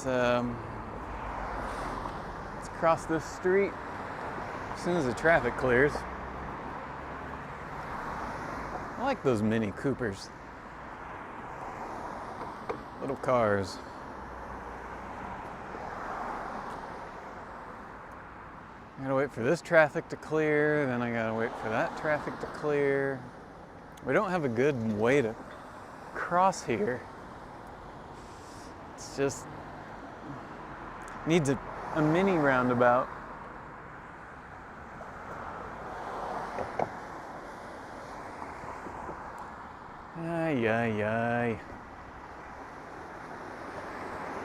let's cross this street as soon as the traffic clears. I like those Mini Coopers. Little cars. I gotta wait for this traffic to clear, then I gotta wait for that traffic to clear. We don't have a good way to cross here. It's just needs a mini roundabout. Ay, ay, ay.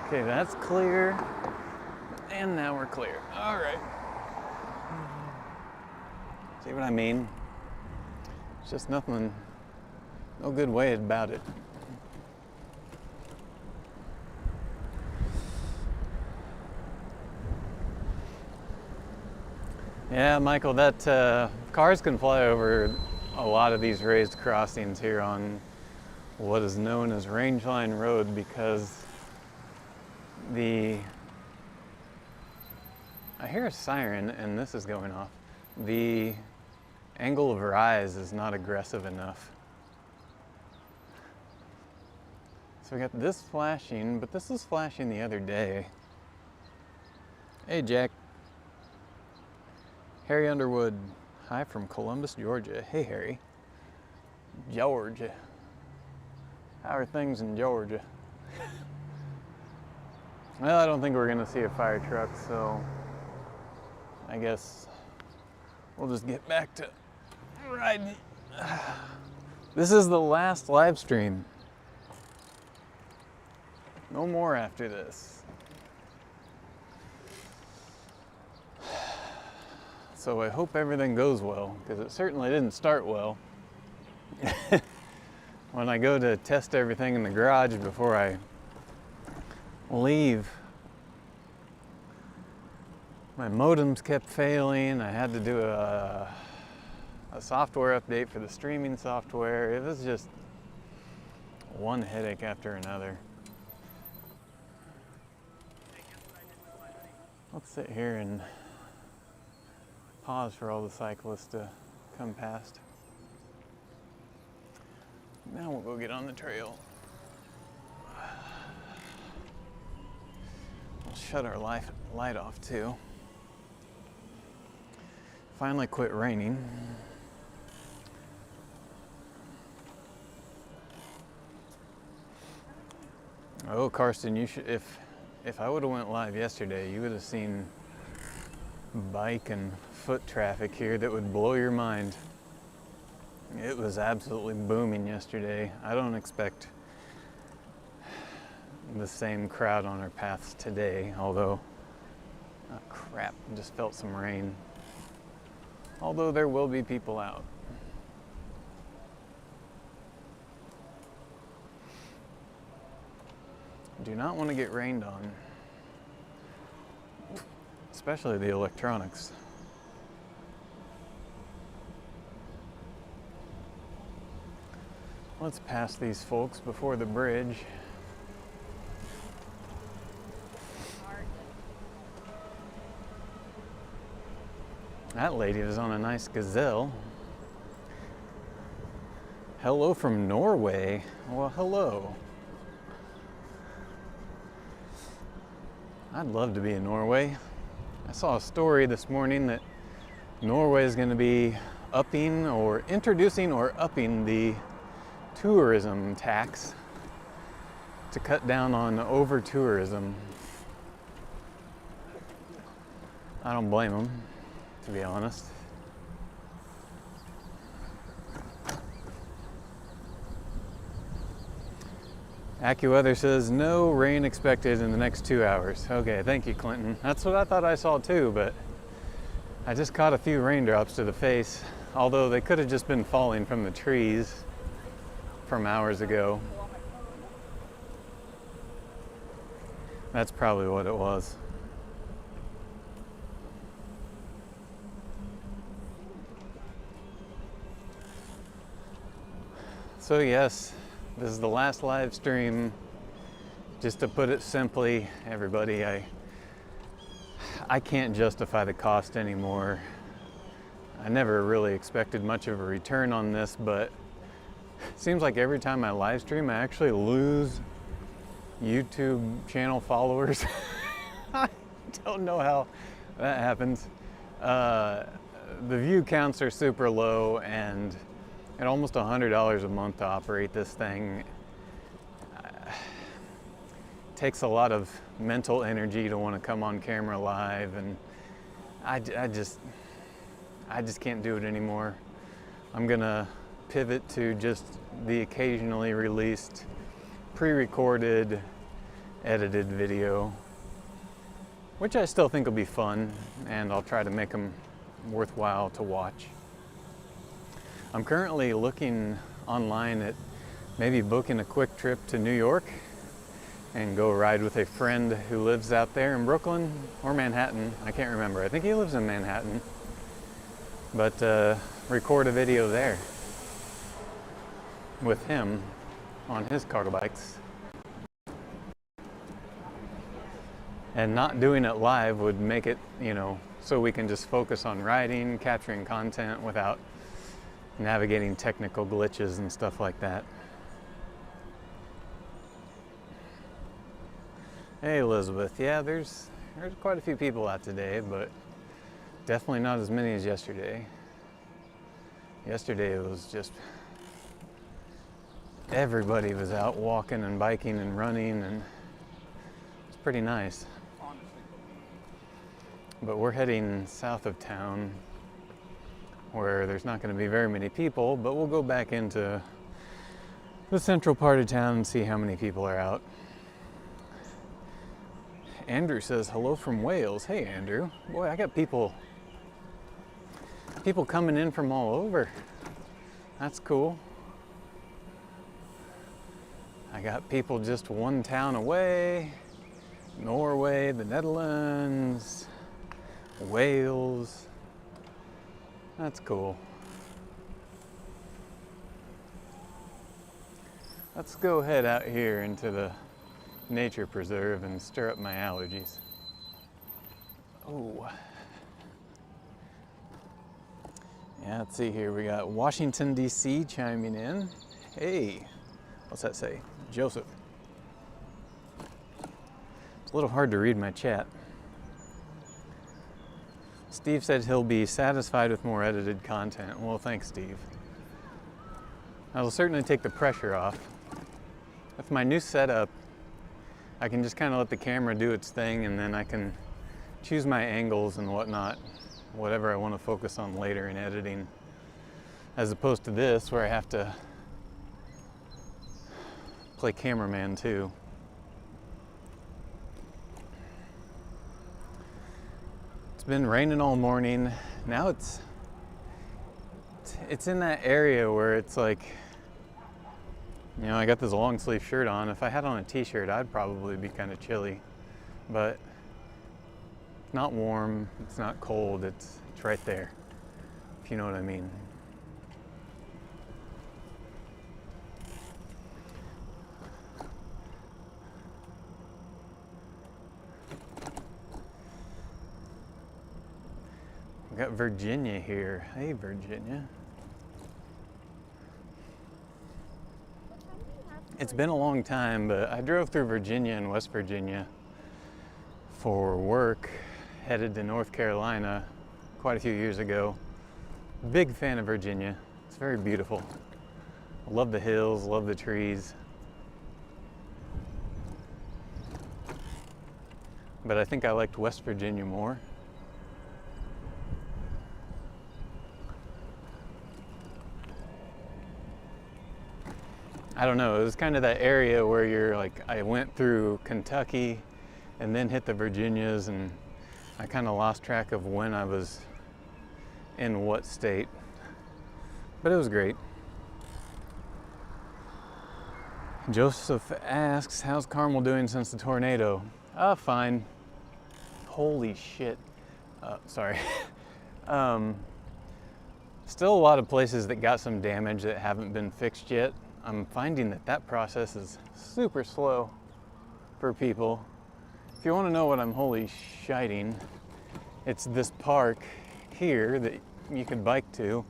Okay, that's clear. And now we're clear. All right. See what I mean? It's just nothing, no good way about it. Yeah, Michael, that cars can fly over a lot of these raised crossings here on what is known as Rangeline Road because I hear a siren and this is going off. The angle of rise is not aggressive enough. So we got this flashing, but this was flashing the other day. Hey Jack. Harry Underwood. Hi from Columbus, Georgia. Hey Harry. Georgia. How are things in Georgia? Well, I don't think we're gonna see a fire truck, so I guess we'll just get back to riding. This is the last live stream. No more after this. So I hope everything goes well, because it certainly didn't start well. When I go to test everything in the garage before I leave, my modems kept failing. I had to do a software update for the streaming software. It was just one headache after another. Let's sit here and pause for all the cyclists to come past. Now we'll go get on the trail. We'll shut our light off too. Finally quit raining. Oh, Karsten, you should, if I would have went live yesterday, you would have seen bike and foot traffic here that would blow your mind. It was absolutely booming yesterday. I don't expect the same crowd on our paths today, although, oh crap, just felt some rain. Although there will be people out. Do not want to get rained on, especially the electronics. Let's pass these folks before the bridge. That lady is on a nice gazelle. Hello from Norway. Well, hello. I'd love to be in Norway. I saw a story this morning that Norway is going to be introducing or upping the tourism tax to cut down on over-tourism. I don't blame them, to be honest. AccuWeather says no rain expected in the next 2 hours. Okay, thank you, Clinton. That's what I thought I saw too, but I just caught a few raindrops to the face, although they could have just been falling from the trees from hours ago. That's probably what it was. So yes, this is the last live stream Just to put it simply, everybody, I can't justify the cost anymore. I never really expected much of a return on this, but it seems like every time I live stream, I actually lose YouTube channel followers. I don't know how that happens. The view counts are super low, and at almost $100 a month to operate this thing, takes a lot of mental energy to want to come on camera live, and I just can't do it anymore. I'm gonna pivot to just the occasionally released, pre-recorded, edited video, which I still think will be fun, and I'll try to make them worthwhile to watch. I'm currently looking online at maybe booking a quick trip to New York and go ride with a friend who lives out there in Brooklyn or Manhattan. I can't remember. I think he lives in Manhattan. But record a video there with him on his cargo bikes. And not doing it live would make it, so we can just focus on riding, capturing content without navigating technical glitches and stuff like that. Hey Elizabeth, yeah, there's quite a few people out today, but definitely not as many as yesterday. Yesterday it was just, everybody was out walking and biking and running, and it's pretty nice. But we're heading south of town where there's not going to be very many people, but we'll go back into the central part of town and see how many people are out. Andrew says hello from Wales. Hey Andrew. Boy, I got people coming in from all over. That's cool. I got people just one town away. Norway, the Netherlands, Wales. That's cool. Let's go head out here into the nature preserve and stir up my allergies. Oh. Yeah, let's see here. We got Washington, D.C. chiming in. Hey, what's that say? Joseph. It's a little hard to read my chat. Steve said he'll be satisfied with more edited content. Well, thanks, Steve. That'll certainly take the pressure off. With my new setup, I can just kind of let the camera do its thing, and then I can choose my angles and whatnot, whatever I want to focus on later in editing, as opposed to this where I have to play cameraman too. It's been raining all morning. Now it's in that area where it's like, I got this long sleeve shirt on. If I had on a t-shirt, I'd probably be kind of chilly, but it's not warm, it's not cold, it's right there, if you know what I mean. We got Virginia here. Hey, Virginia. It's been a long time, but I drove through Virginia and West Virginia for work, headed to North Carolina quite a few years ago. Big fan of Virginia. It's very beautiful. I love the hills, love the trees. But I think I liked West Virginia more. I don't know, it was kind of that area where you're like, I went through Kentucky and then hit the Virginias, and I kind of lost track of when I was in what state. But it was great. Joseph asks, how's Carmel doing since the tornado? Fine. Holy shit. Sorry. Still a lot of places that got some damage that haven't been fixed yet. I'm finding that process is super slow for people. If you want to know what I'm holy shiting, it's this park here that you could bike to,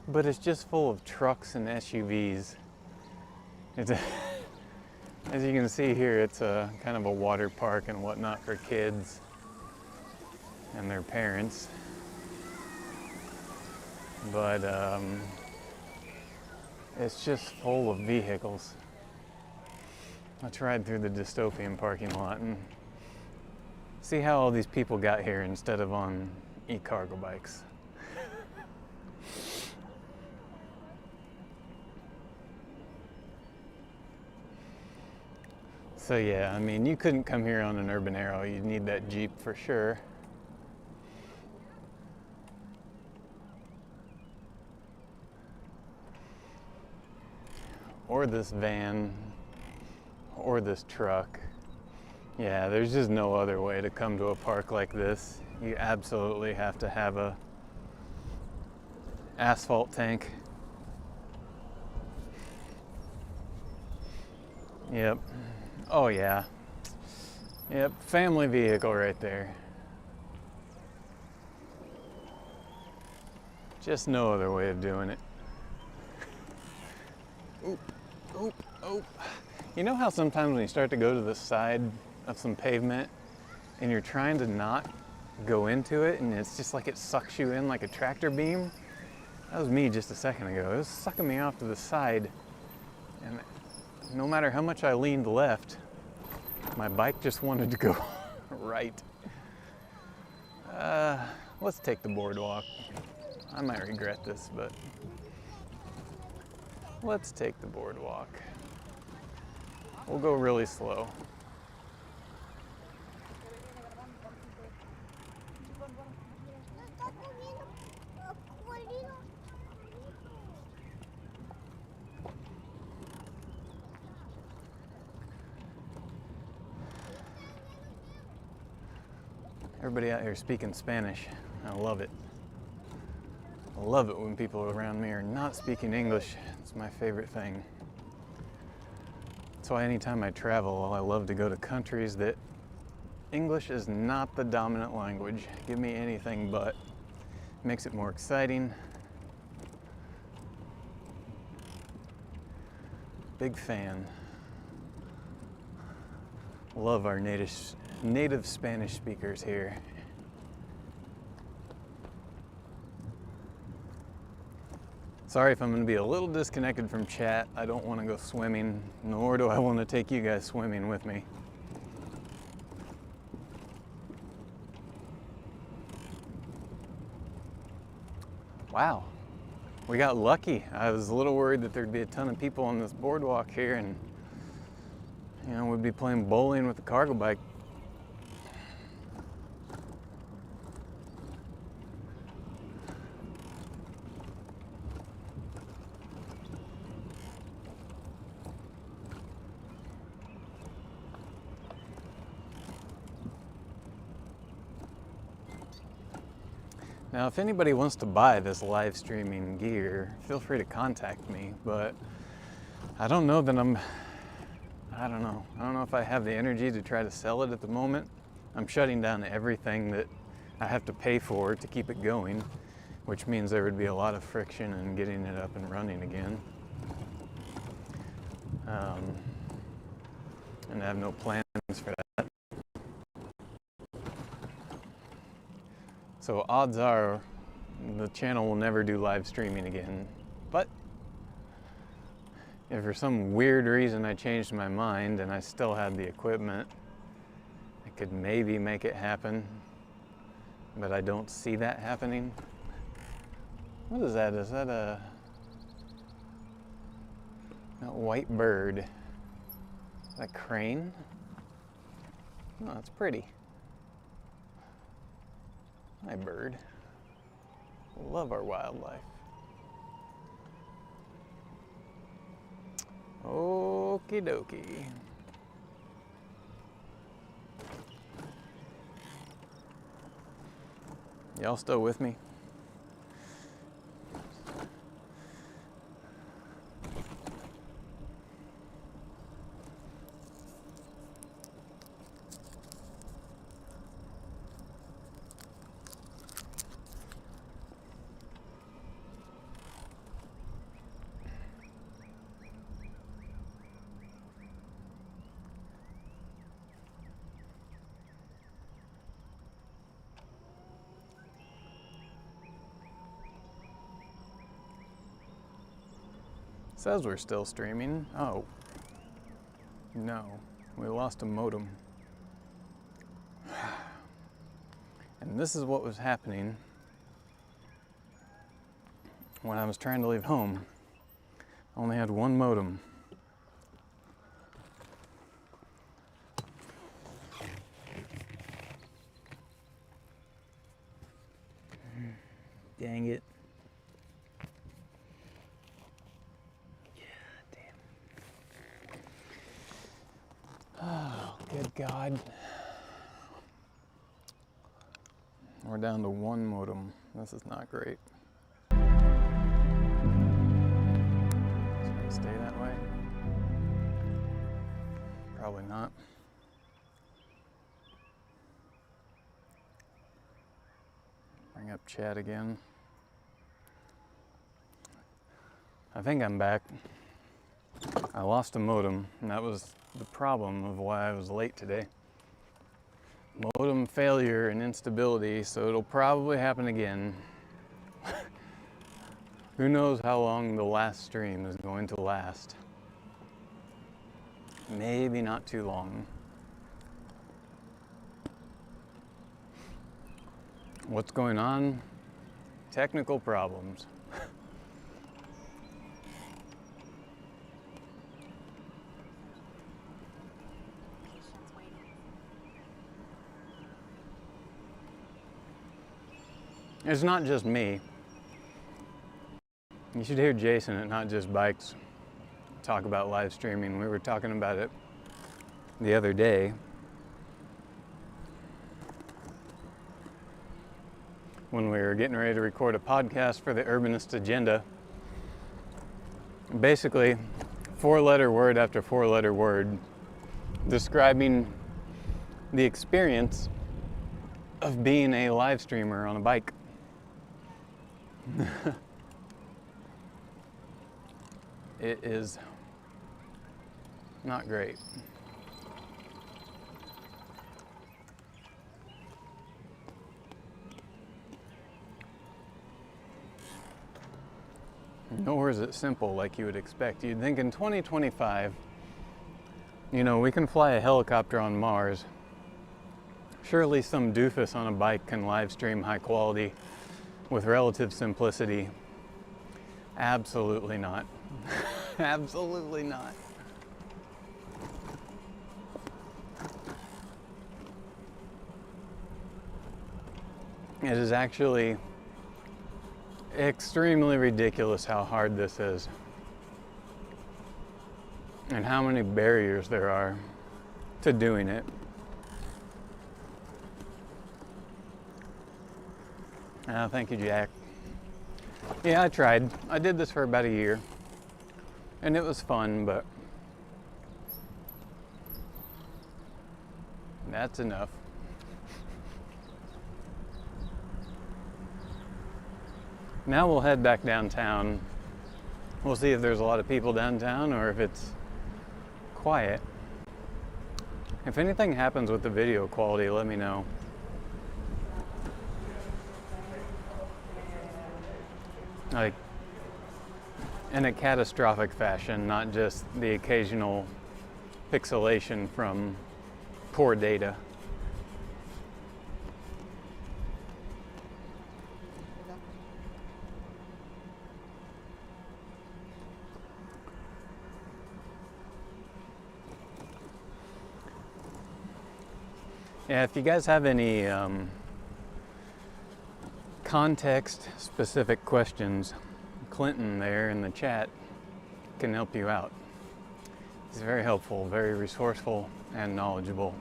but it's just full of trucks and SUVs. It's a, as you can see here, it's a kind of a water park and whatnot for kids and their parents. But it's just full of vehicles. Let's ride through the dystopian parking lot and see how all these people got here instead of on e-cargo bikes. So yeah, I mean, you couldn't come here on an Urban Arrow. You'd need that Jeep for sure. Or this van, or this truck. Yeah, there's just no other way to come to a park like this. You absolutely have to have a asphalt tank. Yep. Oh yeah. Yep, family vehicle right there. Just no other way of doing it. Oop, oop, oop. You know how sometimes when you start to go to the side of some pavement and you're trying to not go into it and it's just like it sucks you in like a tractor beam? That was me just a second ago. It was sucking me off to the side, and no matter how much I leaned left, my bike just wanted to go right. Let's take the boardwalk. I might regret this, but let's take the boardwalk. We'll go really slow. Everybody out here speaking Spanish. I love it. I love it when people around me are not speaking English. It's my favorite thing. That's why anytime I travel, I love to go to countries that English is not the dominant language. Give me anything but. Makes it more exciting. Big fan. Love our native Spanish speakers here. Sorry if I'm going to be a little disconnected from chat. I don't want to go swimming, nor do I want to take you guys swimming with me. Wow, we got lucky. I was a little worried that there'd be a ton of people on this boardwalk here and, you know, we'd be playing bowling with the cargo bike. Now, if anybody wants to buy this live streaming gear, feel free to contact me, but I don't know that I don't know if I have the energy to try to sell it at the moment. I'm shutting down everything that I have to pay for to keep it going, which means there would be a lot of friction in getting it up and running again. And I have no plans for that. So odds are the channel will never do live streaming again. But if for some weird reason I changed my mind and I still had the equipment, I could maybe make it happen. But I don't see that happening. What is that? Is that a white bird? Is that a crane? Oh, that's pretty. Hi, bird. Love our wildlife. Okie dokie. Y'all still with me? says we're still streaming. Oh. No. We lost a modem. And this is what was happening when I was trying to leave home. I only had one modem. Dang it. Oh, good God. We're down to one modem. This is not great. Is it gonna stay that way? Probably not. Bring up chat again. I think I'm back. I lost a modem, and that was the problem of why I was late today. Modem failure and instability, so it'll probably happen again. Who knows how long the last stream is going to last? Maybe not too long. What's going on? Technical problems. It's not just me. You should hear Jason at Not Just Bikes talk about live streaming. We were talking about it the other day. When we were getting ready to record a podcast for the Urbanist Agenda. Basically, 4-letter word after 4-letter word describing the experience of being a live streamer on a bike. It is not great. Nor is it simple like you would expect. You'd think in 2025, you know, we can fly a helicopter on Mars. Surely some doofus on a bike can live stream high quality with relative simplicity. Absolutely not. Absolutely not. It is actually extremely ridiculous how hard this is and how many barriers there are to doing it. Oh, thank you, Jack. Yeah, I tried. I did this for about a year, and it was fun, but that's enough. Now we'll head back downtown. We'll see if there's a lot of people downtown or if it's quiet. If anything happens with the video quality, let me know. Like, in a catastrophic fashion, not just the occasional pixelation from poor data. Yeah, if you guys have any context-specific questions, Clinton there in the chat can help you out. He's very helpful, very resourceful, and knowledgeable.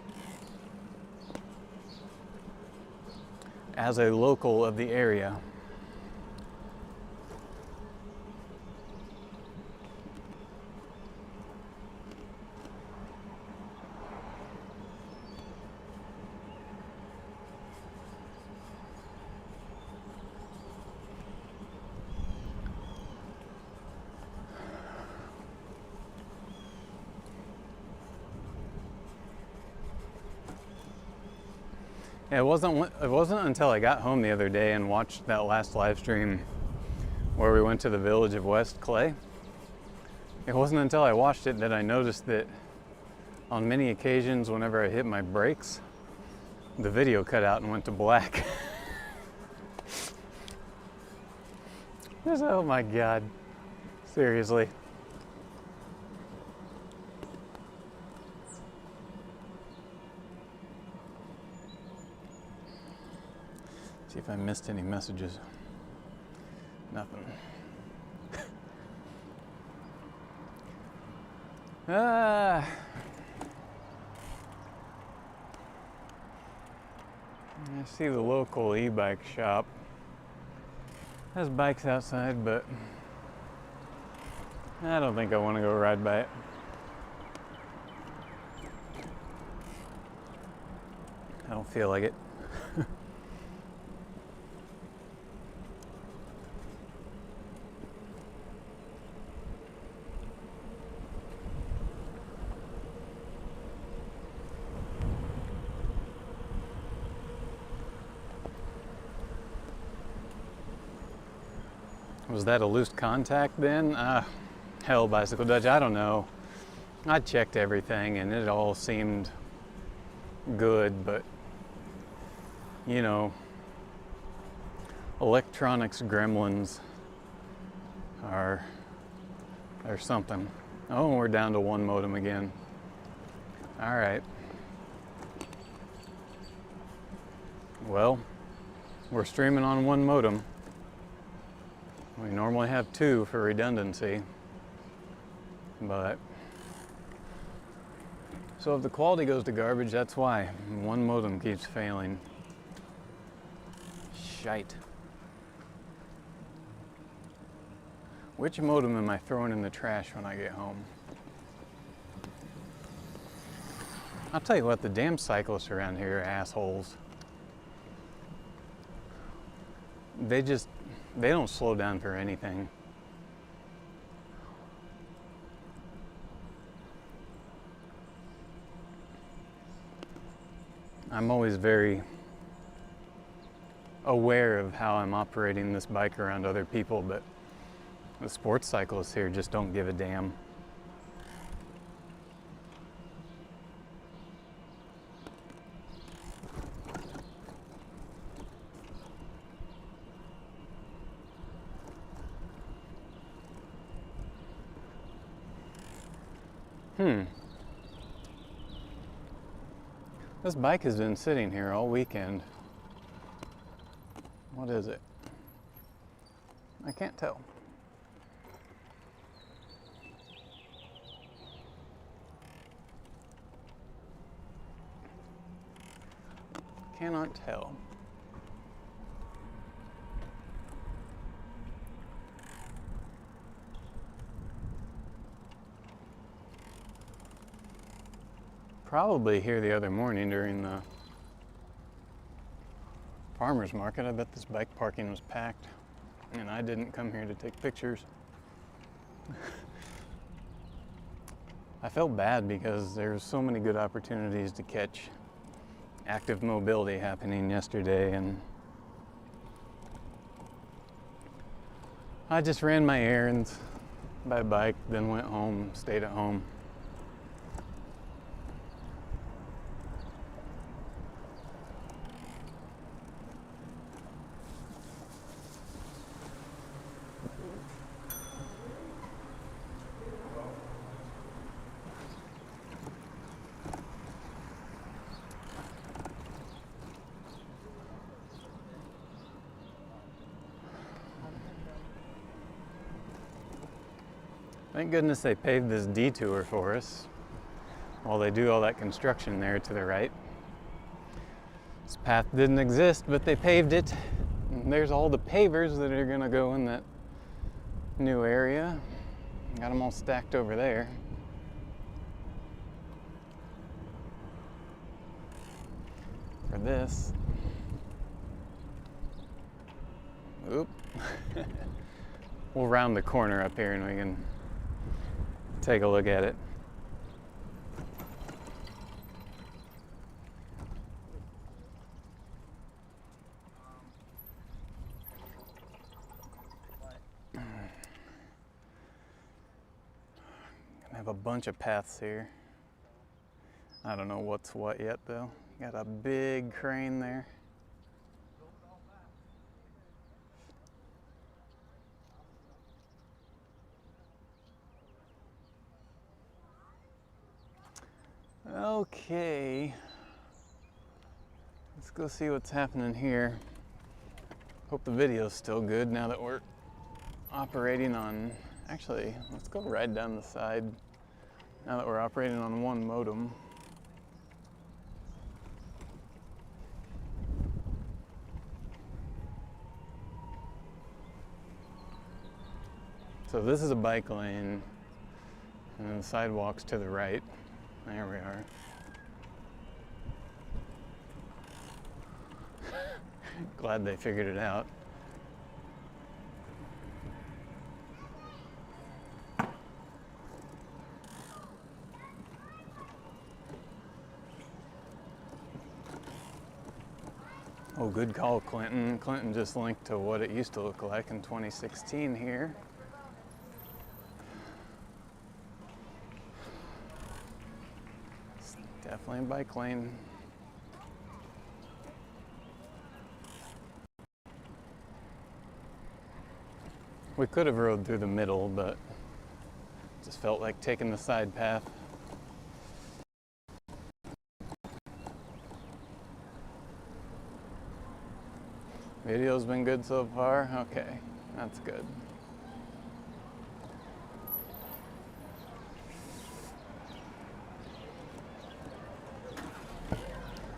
As a local of the area, it wasn't until I got home the other day and watched that last live stream where we went to the village of West Clay It wasn't until I watched it that I noticed that on many occasions, whenever I hit my brakes, the video cut out and went to black. Oh my God. Seriously. See if I missed any messages. Nothing. I see the local e-bike shop has bikes outside, but I don't think I want to go ride by it. I don't feel like it. Was that a loose contact then? Hell, Bicycle Dutch, I don't know. I checked everything and it all seemed good, but you know, electronics gremlins are something. Oh, we're down to one modem again. All right. Well, we're streaming on one modem. We normally have two for redundancy, but so if the quality goes to garbage, that's why one modem keeps failing. Shite. Which modem am I throwing in the trash when I get home? I'll tell you what, the damn cyclists around here are assholes. They don't slow down for anything. I'm always very aware of how I'm operating this bike around other people, but the sports cyclists here just don't give a damn. This bike has been sitting here all weekend. What is it? I can't tell. Cannot tell. Probably here the other morning during the farmer's market. I bet this bike parking was packed and I didn't come here to take pictures. I felt bad because there were so many good opportunities to catch active mobility happening yesterday, and I just ran my errands by bike, then went home, stayed at home. Thank goodness they paved this detour for us while they do all that construction there to the right. This path didn't exist, but they paved it. And there's all the pavers that are gonna go in that new area. Got them all stacked over there. For this. Oop. We'll round the corner up here and we can take a look at it. have a bunch of paths here. I don't know what's what yet though. Got a big crane there. Okay, let's go see what's happening here. Hope the video's still good now that we're operating on, actually, let's go right down the side now that we're operating on one modem. So this is a bike lane, and then the sidewalk's to the right. There we are. Glad they figured it out. Oh, good call, Clinton. Clinton just linked to what it used to look like in 2016 here. It's definitely a bike lane. We could have rode through the middle, but just felt like taking the side path. Video's been good so far? Okay, that's good.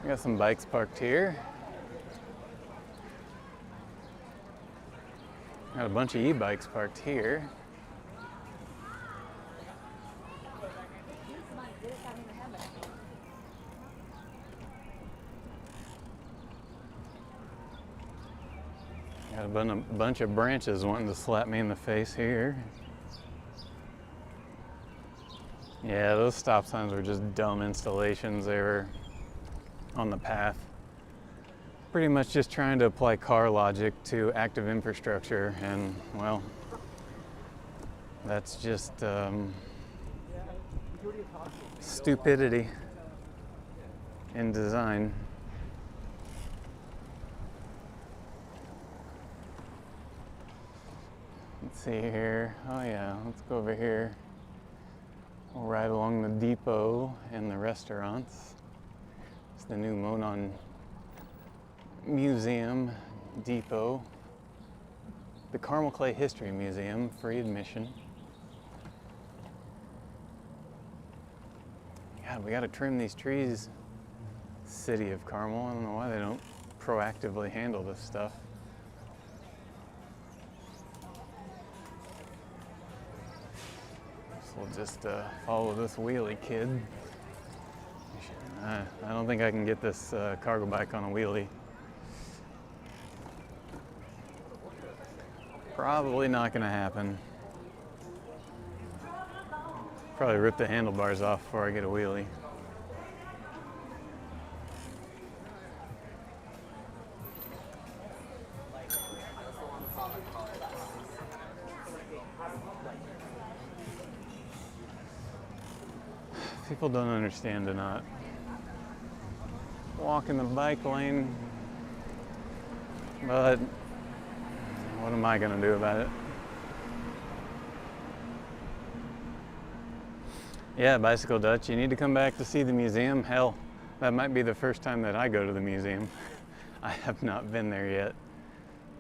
We got some bikes parked here. Got a bunch of e-bikes parked here. Got a bunch of branches wanting to slap me in the face here. Yeah, those stop signs were just dumb installations. They were on the path. Pretty much just trying to apply car logic to active infrastructure, and well, that's just stupidity in design. Let's see here. Oh yeah, let's go over here. We'll ride along the depot and the restaurants. It's the new Monon Museum Depot. The Carmel Clay History Museum, free admission. God, we gotta trim these trees, City of Carmel. I don't know why they don't proactively handle this stuff. So we'll just follow this wheelie kid. I don't think I can get this cargo bike on a wheelie. Probably not gonna happen. Probably rip the handlebars off before I get a wheelie. People don't understand to not walk in the bike lane, but what am I gonna do about it? Yeah, Bicycle Dutch, you need to come back to see the museum. Hell, that might be the first time that I go to the museum. I have not been there yet,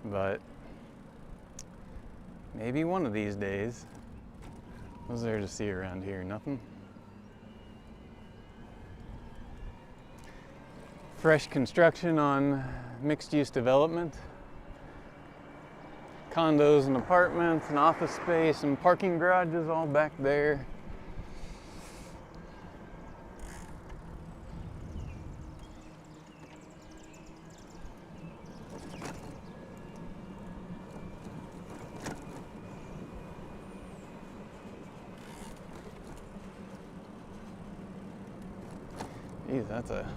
but maybe one of these days. What's there to see around here? Nothing? Fresh construction on mixed-use development. Condos and apartments and office space and parking garages all back there. Geez, that's a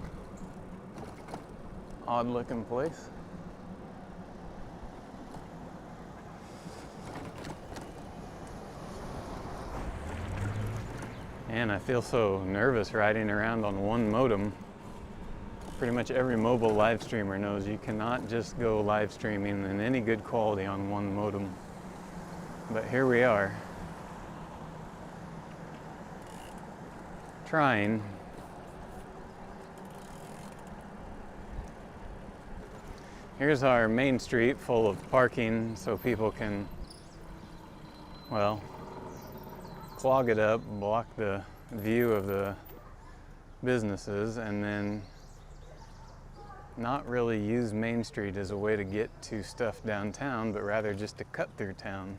odd looking place. And I feel so nervous riding around on one modem. Pretty much every mobile live streamer knows you cannot just go live streaming in any good quality on one modem. But here we are, trying. Here's our main street full of parking so people can, well, clog it up, block the view of the businesses, and then not really use Main Street as a way to get to stuff downtown, but rather just to cut through town.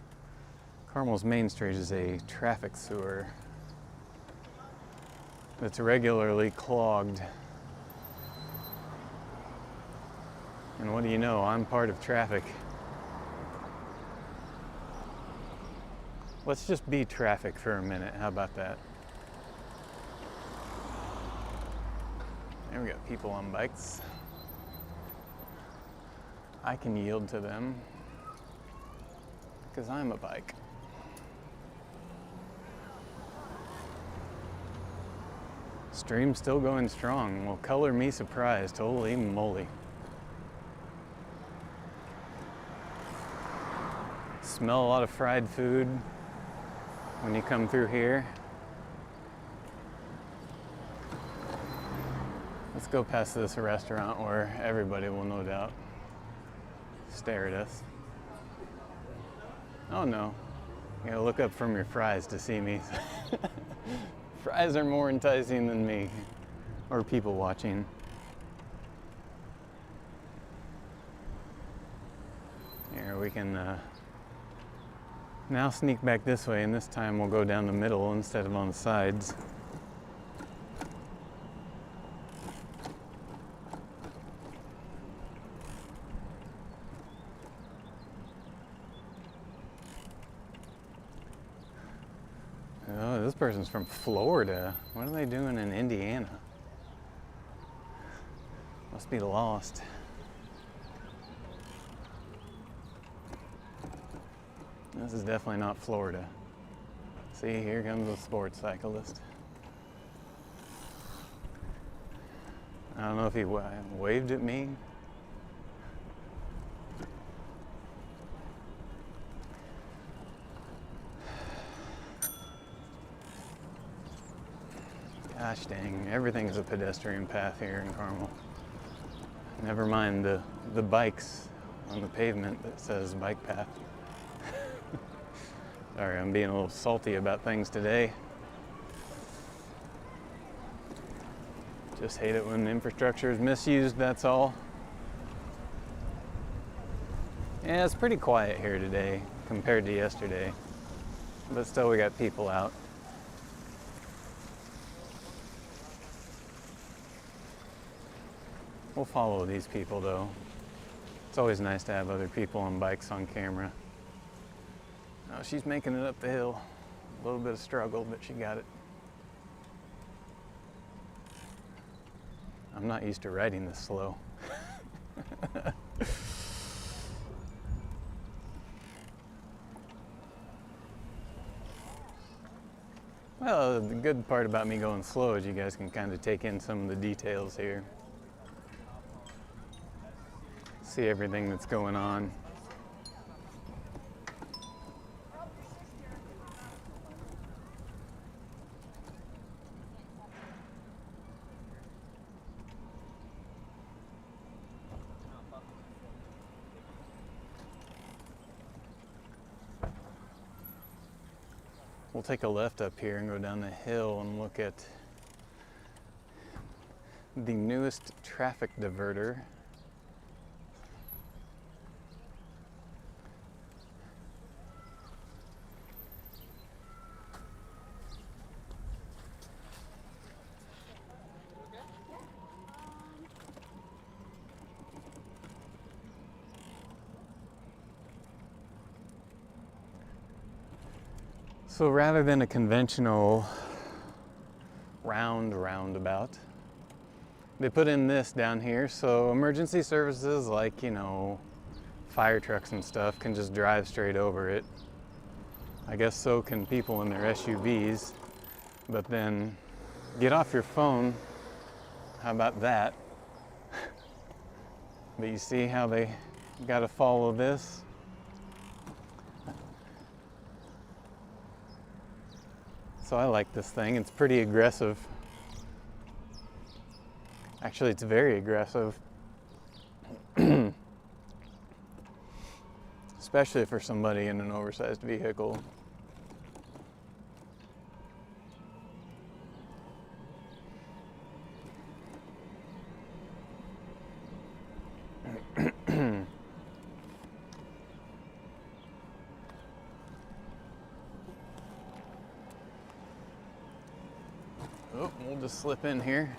Carmel's Main Street is a traffic sewer that's regularly clogged. And what do you know, I'm part of traffic. Let's just be traffic for a minute, how about that? There we got people on bikes. I can yield to them because I'm a bike. Stream's still going strong. Well, color me surprised. Holy moly. Smell a lot of fried food when you come through here. Let's go past this restaurant where everybody will no doubt stare at us. Oh no, you gotta look up from your fries to see me. Fries are more enticing than me, or people watching. Here we can now sneak back this way, and this time we'll go down the middle instead of on the sides. Oh, this person's from Florida. What are they doing in Indiana? Must be lost. This is definitely not Florida. See, here comes a sports cyclist. I don't know if he waved at me. Gosh dang, everything's a pedestrian path here in Carmel. Never mind the bikes on the pavement that says bike path. Sorry, I'm being a little salty about things today. Just hate it when infrastructure is misused, that's all. Yeah, it's pretty quiet here today compared to yesterday. But still, we got people out. We'll follow these people though. It's always nice to have other people on bikes on camera. Oh, she's making it up the hill. A little bit of struggle, but she got it. I'm not used to riding this slow. Well, the good part about me going slow is you guys can kind of take in some of the details here. See everything that's going on. We'll take a left up here and go down the hill and look at the newest traffic diverter. So rather than a conventional roundabout, they put in this down here so emergency services like, you know, fire trucks and stuff can just drive straight over it. I guess so can people in their SUVs. But then get off your phone. How about that? But you see how they got to follow this? So I like this thing. It's pretty aggressive. Actually, it's very aggressive. Especially for somebody in an oversized vehicle. Oh, we'll just slip in here.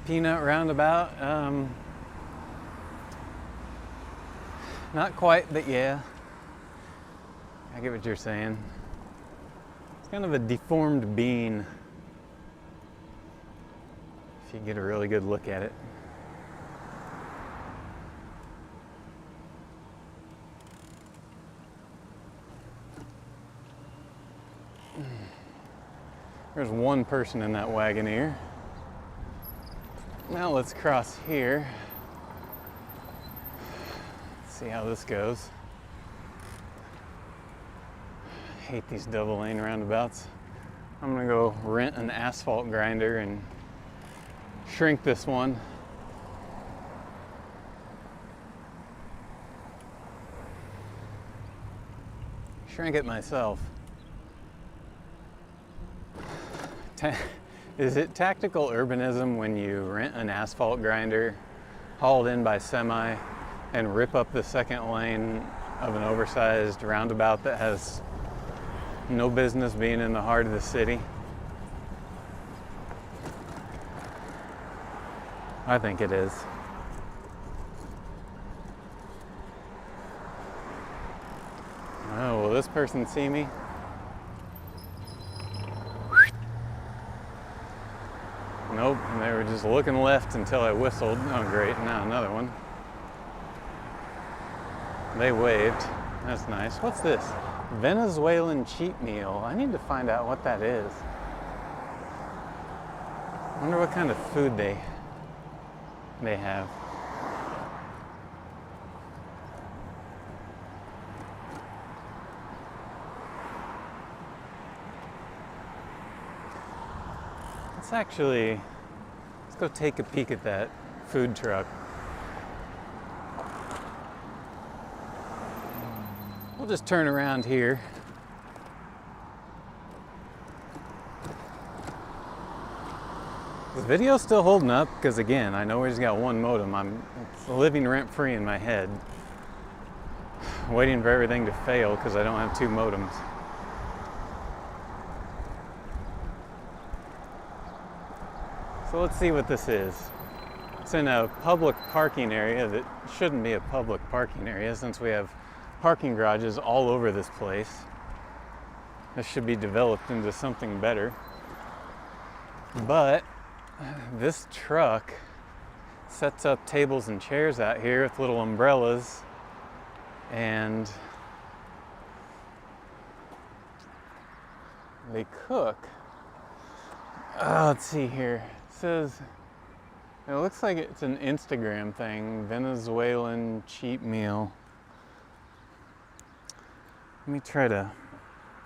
Peanut roundabout. Not quite, but yeah. I get what you're saying. It's kind of a deformed bean if you get a really good look at it. There's one person in that Wagoneer. Now let's cross here. Let's see how this goes. I hate these double lane roundabouts. I'm gonna go rent an asphalt grinder and shrink this one. Shrink it myself. Is it tactical urbanism when you rent an asphalt grinder hauled in by semi and rip up the second lane of an oversized roundabout that has no business being in the heart of the city? I think it is. Oh, will this person see me? Nope, and they were just looking left until I whistled. Oh great, now another one. They waved. That's nice. What's this? Venezuelan cheat meal. I need to find out what that is. I wonder what kind of food they have. Let's go take a peek at that food truck. We'll just turn around here. The video's still holding up because, again, I know we just got one modem. It's living rent-free in my head. Waiting for everything to fail because I don't have two modems. So let's see what this is. It's in a public parking area that shouldn't be a public parking area since we have parking garages all over this place. This should be developed into something better. But this truck sets up tables and chairs out here with little umbrellas, and they cook. Let's see here. It looks like it's an Instagram thing. Venezuelan cheap meal. Let me try to,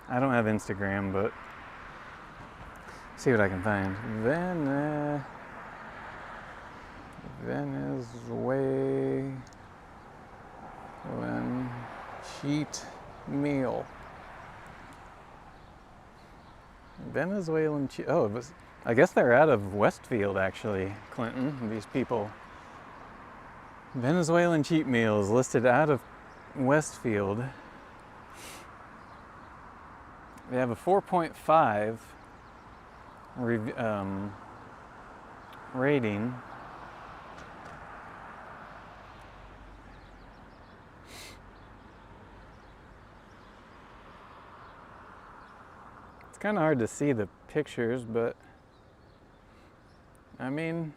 I don't have Instagram, but see what I can find. Venezuelan cheat meal. Venezuelan cheat, oh, it was, I guess they're out of Westfield, actually, Clinton, these people. Venezuelan cheat meals listed out of Westfield. They have a 4.5 rating. kind of hard to see the pictures, but I mean,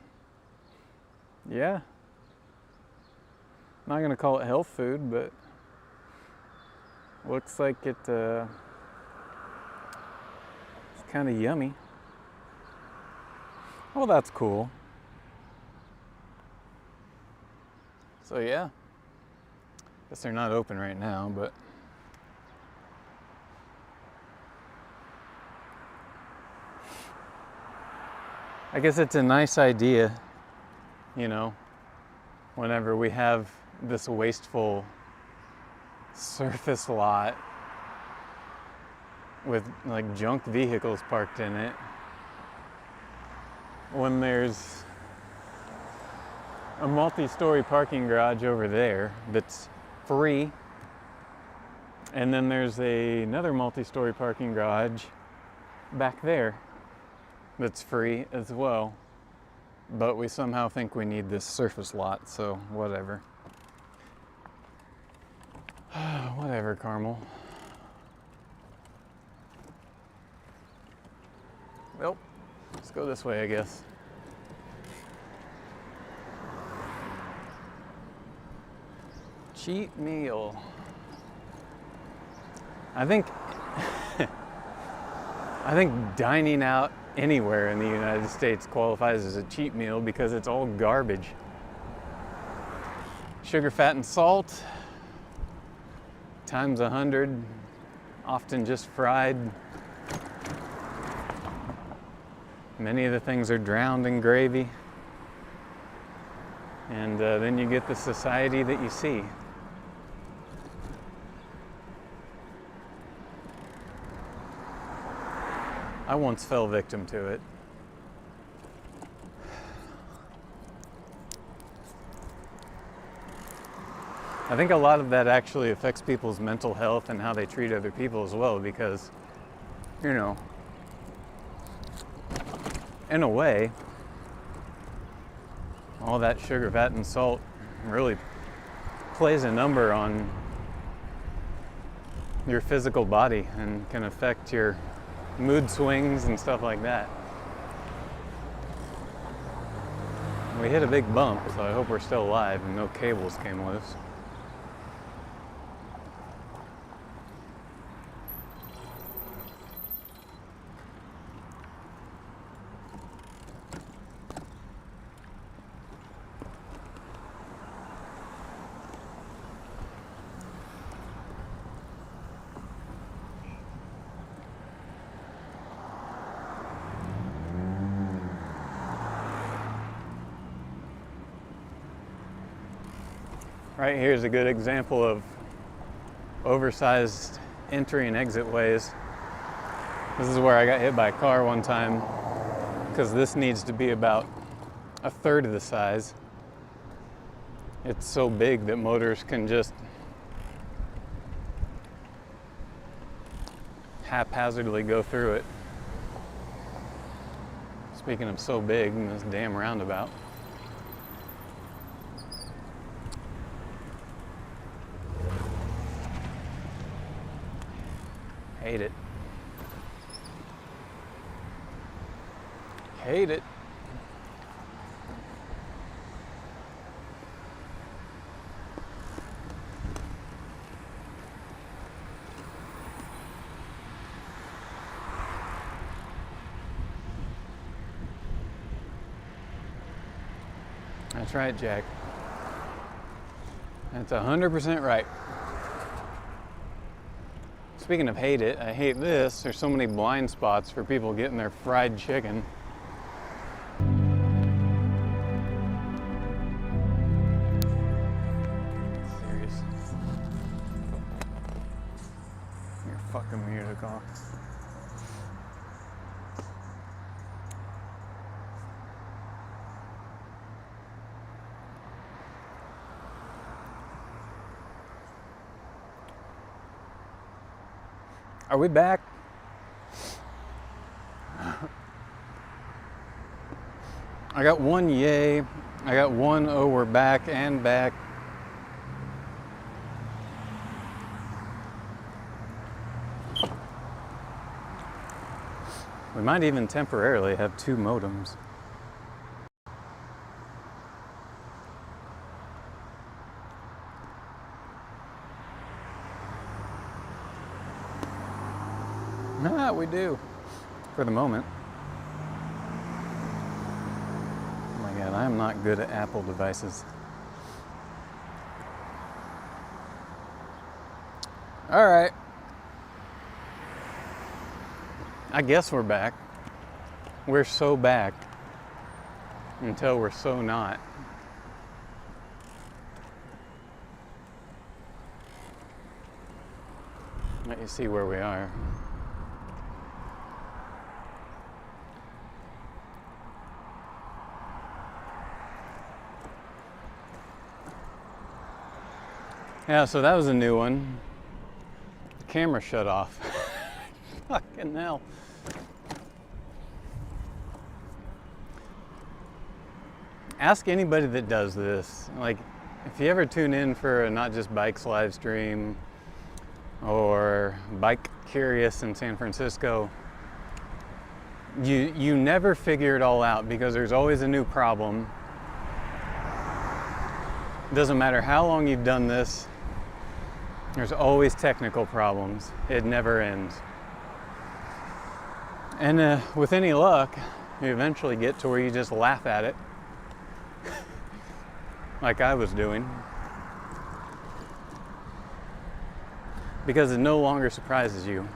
yeah. I'm not gonna call it health food, but looks like it's kind of yummy. Well, that's cool. So yeah, guess they're not open right now, but I guess it's a nice idea, you know, whenever we have this wasteful surface lot with like junk vehicles parked in it, when there's a multi-story parking garage over there that's free, and then there's another multi-story parking garage back there that's free as well, but we somehow think we need this surface lot, so whatever. Whatever, Carmel. Well, let's go this way, I guess. Cheat meal. I think dining out anywhere in the United States qualifies as a cheat meal because it's all garbage. Sugar, fat, and salt times 100, often just fried. Many of the things are drowned in gravy. And then you get the society that you see. I once fell victim to it. I think a lot of that actually affects people's mental health and how they treat other people as well, because, you know, in a way, all that sugar, fat, and salt really plays a number on your physical body and can affect your mood swings and stuff like that. We hit a big bump, so I hope we're still alive and no cables came loose. Right here is a good example of oversized entry and exit ways. This is where I got hit by a car one time because this needs to be about a third of the size. It's so big that motors can just haphazardly go through it. Speaking of so big, in this damn roundabout. Hate it. Hate it. That's right, Jack. That's 100% right. Speaking of hate it, I hate this. There's so many blind spots for people getting their fried chicken. Serious. Your fucking music off. Are we back? I got one yay. I got one oh we're back and back. We might even temporarily have 2 modems. Ah, we do. For the moment. Oh my god, I am not good at Apple devices. Alright. I guess we're back. We're so back until we're so not. Let you see where we are. Yeah, so that was a new one. The camera shut off. Fucking hell. Ask anybody that does this. Like, if you ever tune in for a Not Just Bikes live stream or Bike Curious in San Francisco, you never figure it all out because there's always a new problem. It doesn't matter how long you've done this, there's always technical problems. It never ends. And with any luck, you eventually get to where you just laugh at it. Like I was doing. Because it no longer surprises you.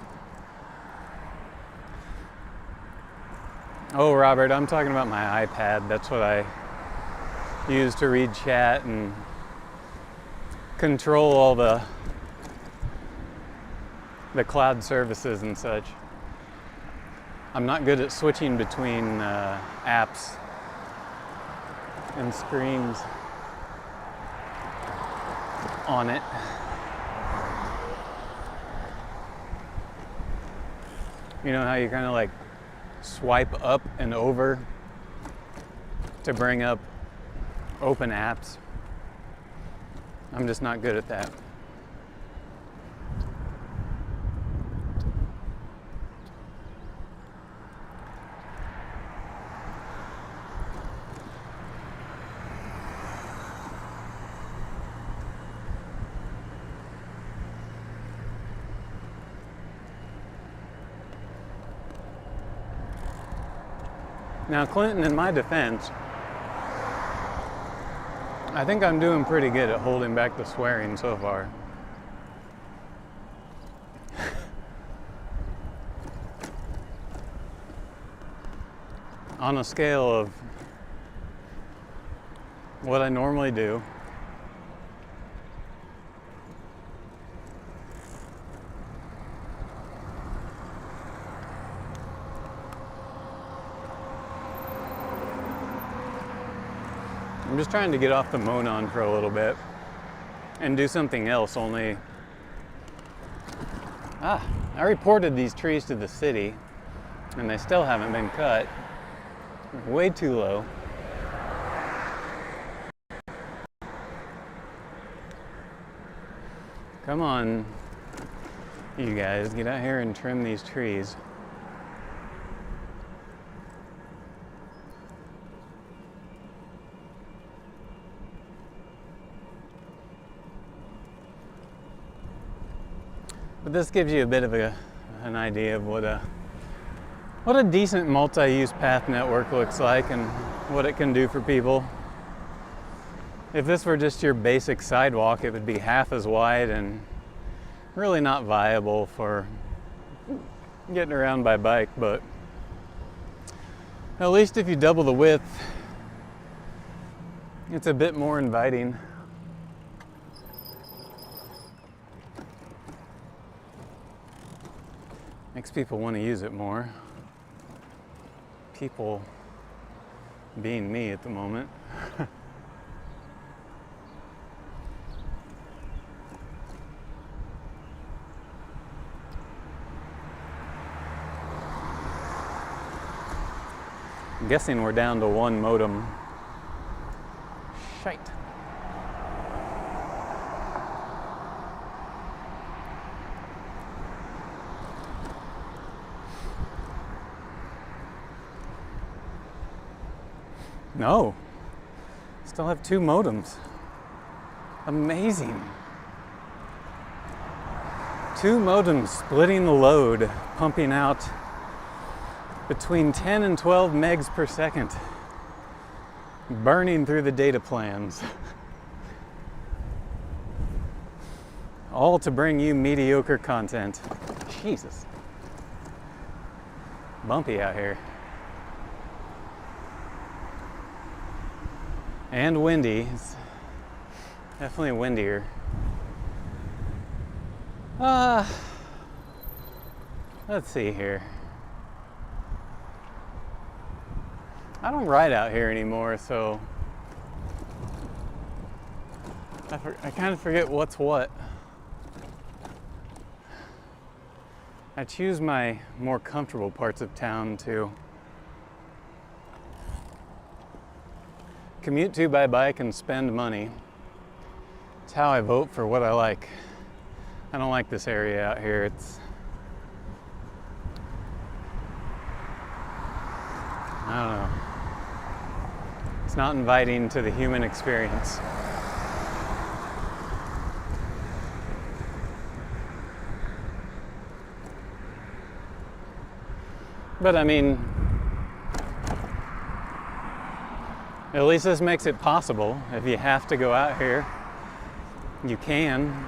Oh, Robert, I'm talking about my iPad. That's what I use to read chat and control all the cloud services and such. I'm not good at switching between apps and screens on it. You know how you kind of like swipe up and over to bring up open apps? I'm just not good at that. Now, Clinton, in my defense, I think I'm doing pretty good at holding back the swearing so far. On a scale of what I normally do, I'm just trying to get off the Monon for a little bit and do something else, only I reported these trees to the city and they still haven't been cut. Way too low. Come on, you guys, get out here and trim these trees. But this gives you a bit of an idea of what a decent multi-use path network looks like and what it can do for people. If this were just your basic sidewalk, it would be half as wide and really not viable for getting around by bike, but at least if you double the width, it's a bit more inviting. Makes people want to use it more. People being me at the moment. I'm guessing we're down to 1 modem. Shite. No. Still have 2 modems. Amazing. 2 modems splitting the load, pumping out between 10 and 12 megs per second, burning through the data plans. All to bring you mediocre content. Jesus. Bumpy out here. And windy. It's definitely windier. Let's see here. I don't ride out here anymore, so I kind of forget what's what. I choose my more comfortable parts of town to commute to by bike and spend money. It's how I vote for what I like. I don't like this area out here. I don't know. It's not inviting to the human experience. But I mean, at least this makes it possible. If you have to go out here, you can.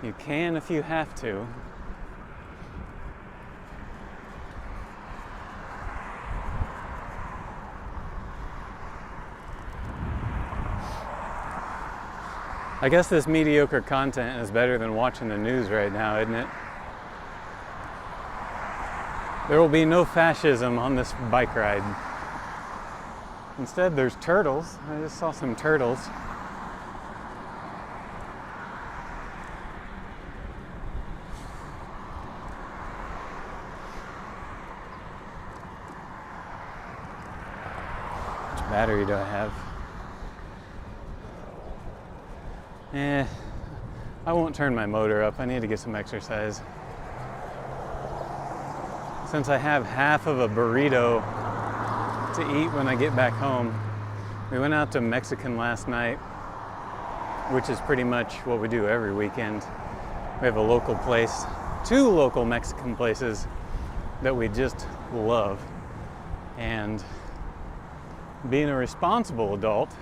You can if you have to. I guess this mediocre content is better than watching the news right now, isn't it? There will be no fascism on this bike ride. Instead, there's turtles. I just saw some turtles. How much battery do I have? I won't turn my motor up. I need to get some exercise. Since I have half of a burrito to eat when I get back home, we went out to Mexican last night, which is pretty much what we do every weekend. We have a local place, 2 local Mexican places that we just love. And being a responsible adult,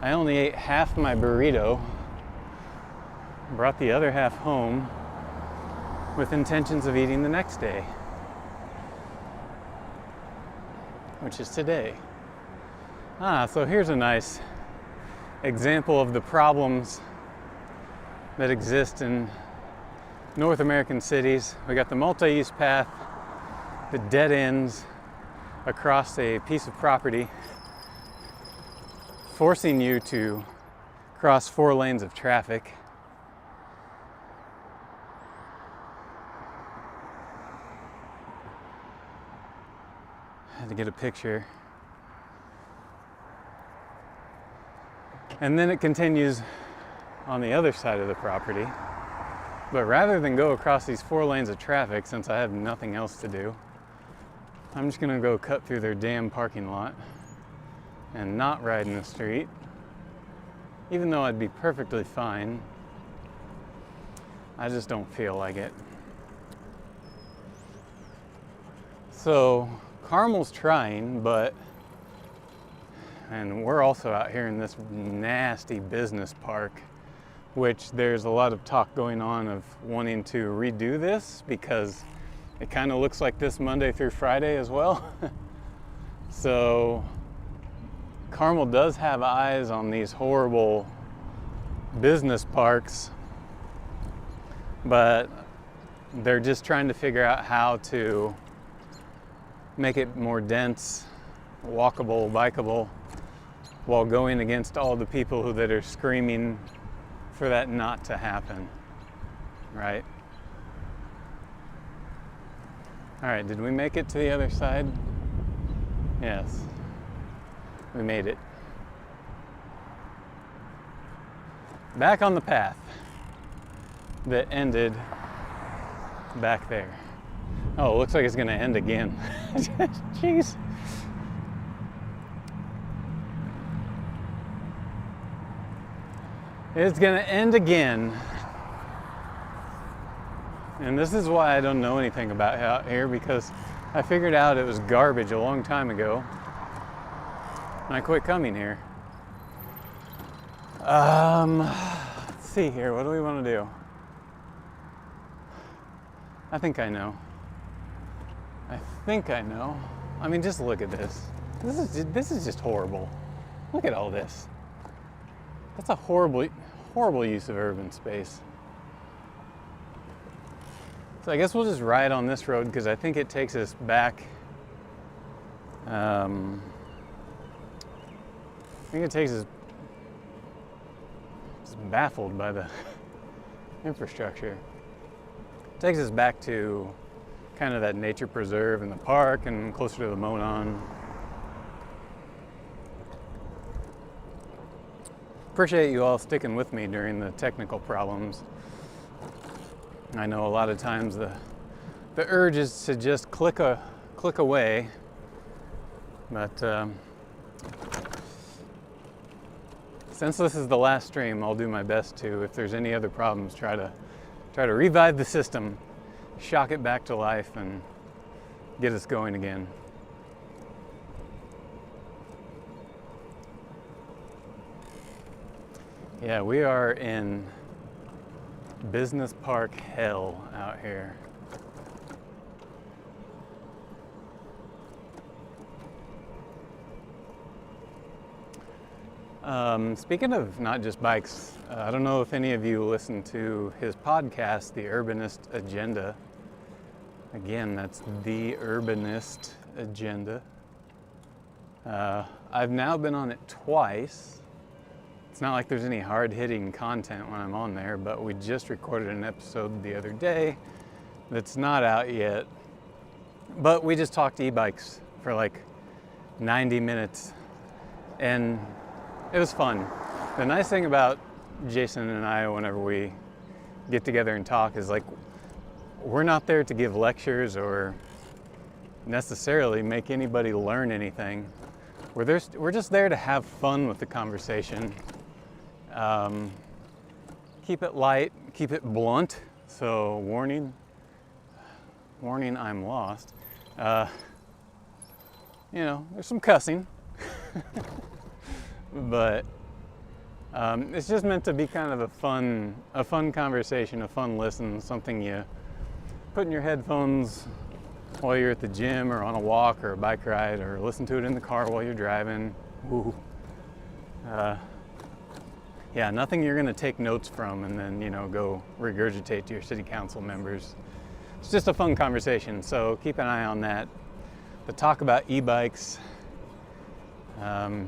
I only ate half my burrito, brought the other half home with intentions of eating the next day, which is today. So here's a nice example of the problems that exist in North American cities. We got the multi-use path that dead ends across a piece of property, forcing you to cross 4 lanes of traffic. I had to get a picture. And then it continues on the other side of the property. But rather than go across these 4 lanes of traffic, since I have nothing else to do, I'm just gonna go cut through their damn parking lot and not ride in the street, even though I'd be perfectly fine. I just don't feel like it. So Carmel's trying, and we're also out here in this nasty business park, which there's a lot of talk going on of wanting to redo this because it kind of looks like this Monday through Friday as well. So Carmel does have eyes on these horrible business parks, but they're just trying to figure out how to make it more dense, walkable, bikeable, while going against all the people that are screaming for that not to happen, right? All right, did we make it to the other side? Yes. We made it. Back on the path that ended back there. Oh, it looks like it's gonna end again. Jeez. It's gonna end again. And this is why I don't know anything about out here, because I figured out it was garbage a long time ago. And I quit coming here. Let's see here, what do we want to do? I think I know. I mean, just look at this. This is just horrible. Look at all this. That's a horrible use of urban space. So I guess we'll just ride on this road because I think it takes us back. I think it takes us. Just baffled by the infrastructure. It takes us back to kind of that nature preserve in the park and closer to the Monon. Appreciate you all sticking with me during the technical problems. I know a lot of times the urge is to just click away, but since this is the last stream, I'll do my best to, if there's any other problems, try to revive the system, shock it back to life, and get us going again. Yeah, we are in business park hell out here. Speaking of not just bikes, I don't know if any of you listen to his podcast, The Urbanist Agenda. Again, that's The Urbanist Agenda. I've now been on it twice. It's not like there's any hard-hitting content when I'm on there, but we just recorded an episode the other day that's not out yet. But we just talked e-bikes for like 90 minutes, and it was fun. The nice thing about Jason and I, whenever we get together and talk, is like we're not there to give lectures or necessarily make anybody learn anything. We're just there to have fun with the conversation. Keep it light, keep it blunt. So warning, I'm lost. You know, there's some cussing, but it's just meant to be kind of a fun conversation, a fun listen, something you put in your headphones while you're at the gym or on a walk or a bike ride, or listen to it in the car while you're driving. Ooh. Yeah, nothing you're gonna take notes from and then, you know, go regurgitate to your city council members. It's just a fun conversation, so keep an eye on that. The talk about e-bikes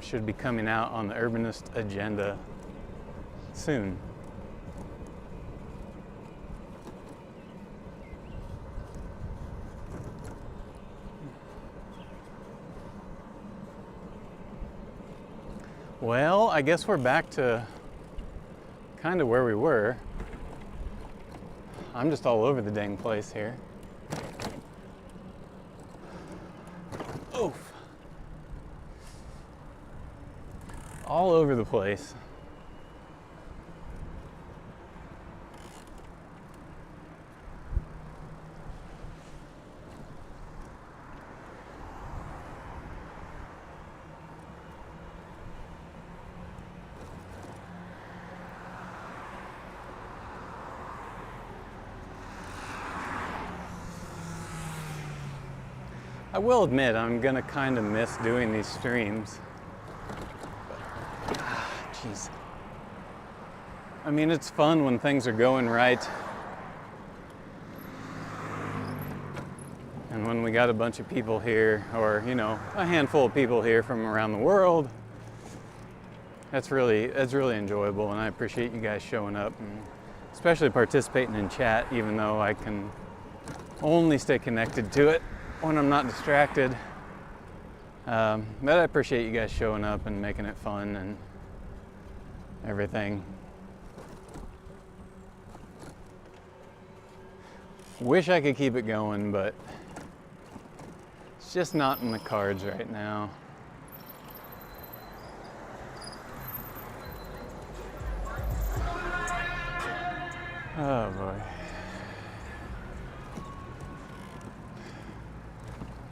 should be coming out on the Urbanist Agenda soon. Well, I guess we're back to kind of where we were. I'm just all over the dang place here. Oof. All over the place. I will admit, I'm gonna kind of miss doing these streams. Jeez. I mean, it's fun when things are going right. And when we got a bunch of people here, or, you know, a handful of people here from around the world, that's really enjoyable, and I appreciate you guys showing up, and especially participating in chat, even though I can only stay connected to it when I'm not distracted. But I appreciate you guys showing up and making it fun and everything. Wish I could keep it going, but it's just not in the cards right now. Oh boy.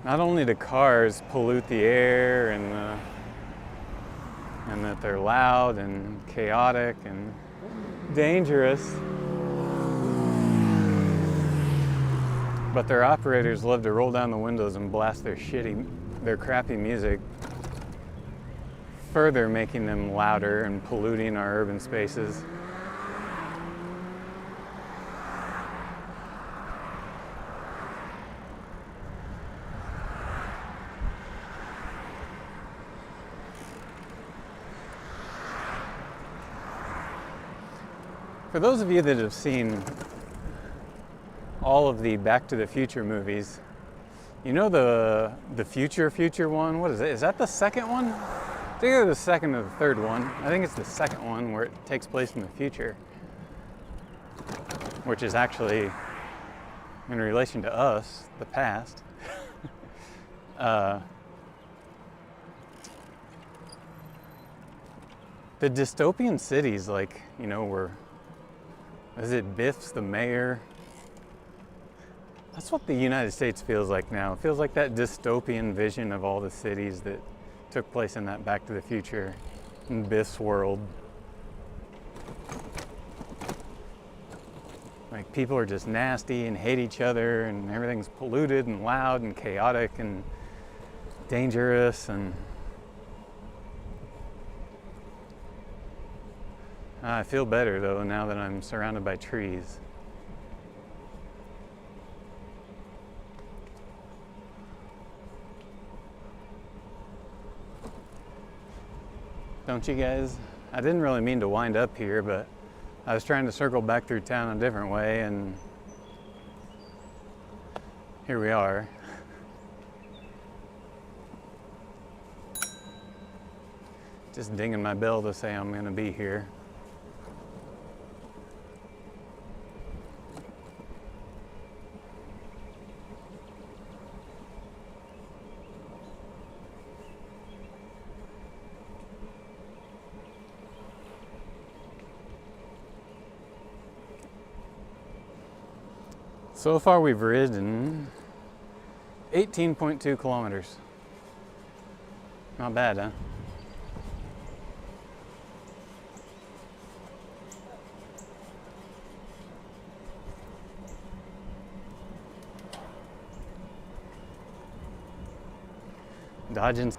Not only do cars pollute the air and that they're loud and chaotic and dangerous, but their operators love to roll down the windows and blast their crappy music, further making them louder and polluting our urban spaces. For those of you that have seen all of the Back to the Future movies, you know the future one? What is it? Is that the second one? It's either the second or the third one. I think it's the second one where it takes place in the future, which is actually in relation to us, the past. The dystopian cities, like, you know, where is it Biff's the mayor? That's what the United States feels like now. It feels like that dystopian vision of all the cities that took place in that Back to the Future, in Biff's world. Like, people are just nasty and hate each other, and everything's polluted and loud and chaotic and dangerous, and I feel better though now that I'm surrounded by trees. Don't you guys? I didn't really mean to wind up here, but I was trying to circle back through town a different way, and here we are. Just dinging my bell to say I'm gonna be here. So far we've ridden 18.2 kilometers. Not bad, huh? Dodging.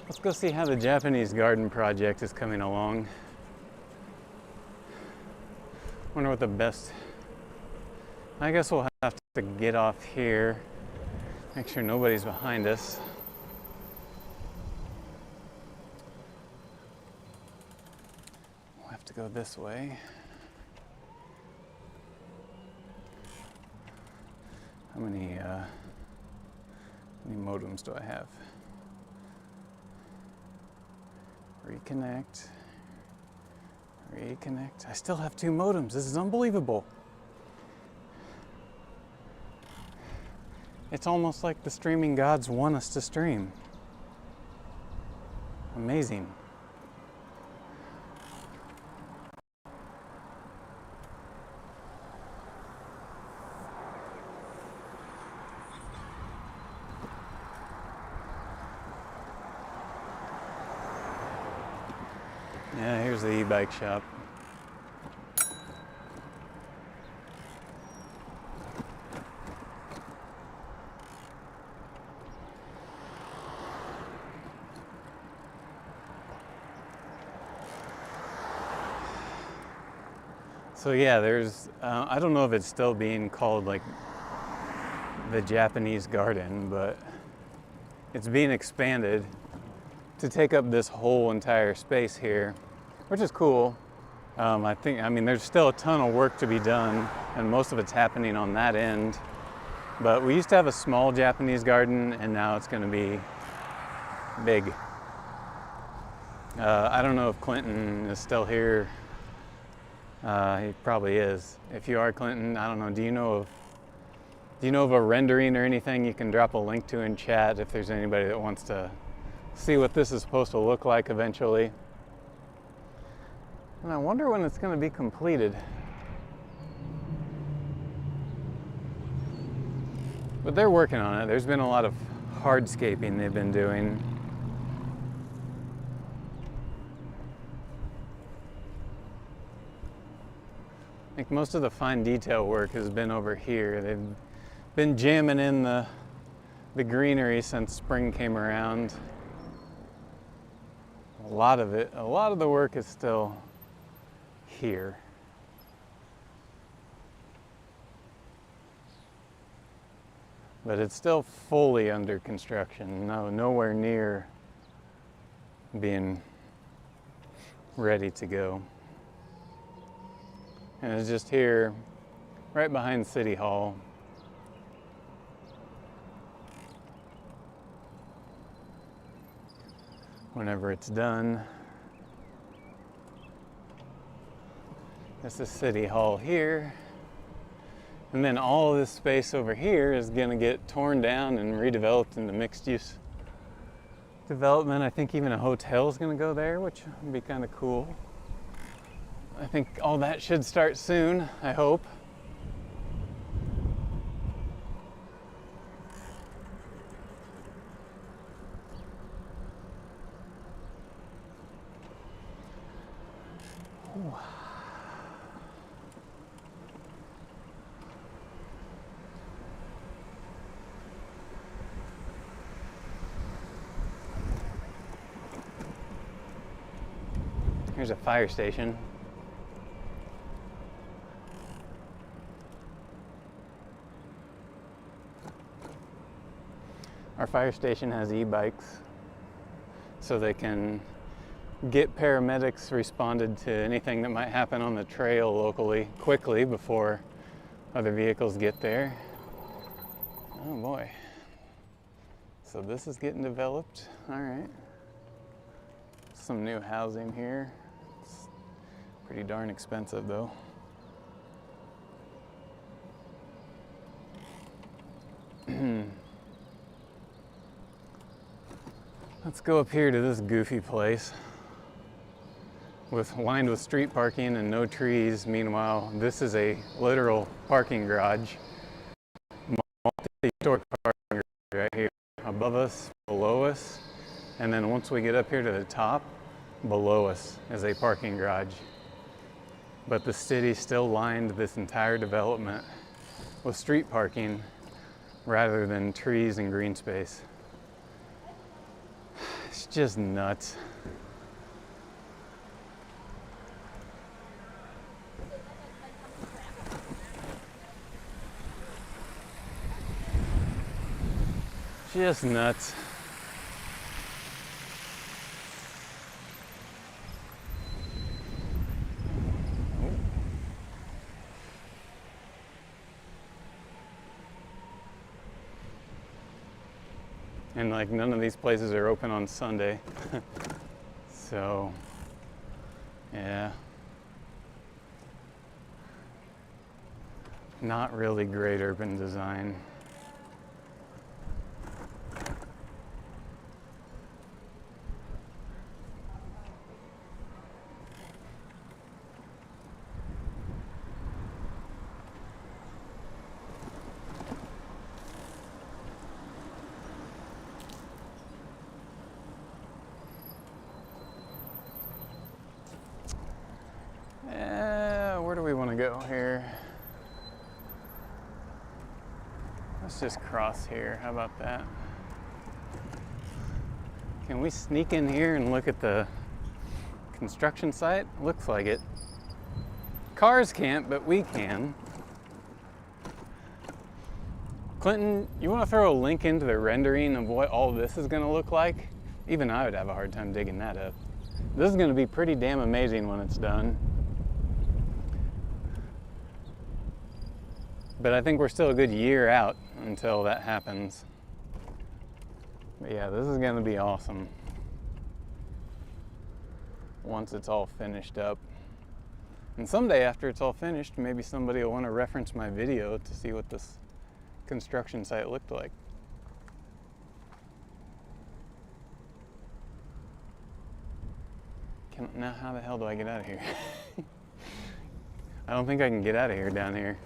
Let's go see how the Japanese garden project is coming along. Wonder what the best. I guess we'll have to get off here. Make sure nobody's behind us. We'll have to go this way. How many modems do I have? Reconnect. Reconnect. I still have 2 modems. This is unbelievable. It's almost like the streaming gods want us to stream. Amazing. Yeah, here's the e-bike shop. So yeah, there's, I don't know if it's still being called like the Japanese garden, but it's being expanded to take up this whole entire space here, which is cool. I mean, there's still a ton of work to be done, and most of it's happening on that end. But we used to have a small Japanese garden, and now it's going to be big. I don't know if Clinton is still here. He probably is. If you are Clinton, I don't know. Do you know of a rendering or anything you can drop a link to in chat if there's anybody that wants to see what this is supposed to look like eventually? And I wonder when it's going to be completed. But they're working on it. There's been a lot of hardscaping they've been doing. I think most of the fine detail work has been over here. They've been jamming in the greenery since spring came around. A lot of the work is still here. But it's still fully under construction. Nowhere near being ready to go. And it's just here, right behind City Hall. Whenever it's done. This is City Hall here. And then all of this space over here is going to get torn down and redeveloped into mixed-use development. I think even a hotel is going to go there, which would be kind of cool. I think all that should start soon, I hope. Ooh. Here's a fire station. Our fire station has e-bikes, so they can get paramedics responded to anything that might happen on the trail locally quickly before other vehicles get there. Oh boy. So this is getting developed. All right. Some new housing here. It's pretty darn expensive though. Let's go up here to this goofy place lined with street parking and no trees. Meanwhile, this is a literal parking garage, multi-story parking garage right here, above us, below us, and then once we get up here to the top, below us is a parking garage. But the city still lined this entire development with street parking rather than trees and green space. It's just nuts. Just nuts. And like none of these places are open on Sunday. So, yeah. Not really great urban design. Where do we want to go here? Let's just cross here. How about that? Can we sneak in here and look at the construction site? Looks like it. Cars can't, but we can. Clinton, you want to throw a link into the rendering of what all this is going to look like? Even I would have a hard time digging that up. This is going to be pretty damn amazing when it's done. But I think we're still a good year out until that happens. But yeah, this is going to be awesome. once it's all finished up. And someday after it's all finished, maybe somebody will want to reference my video to see what this construction site looked like. Now how the hell do I get out of here? I don't think I can get out of here down here.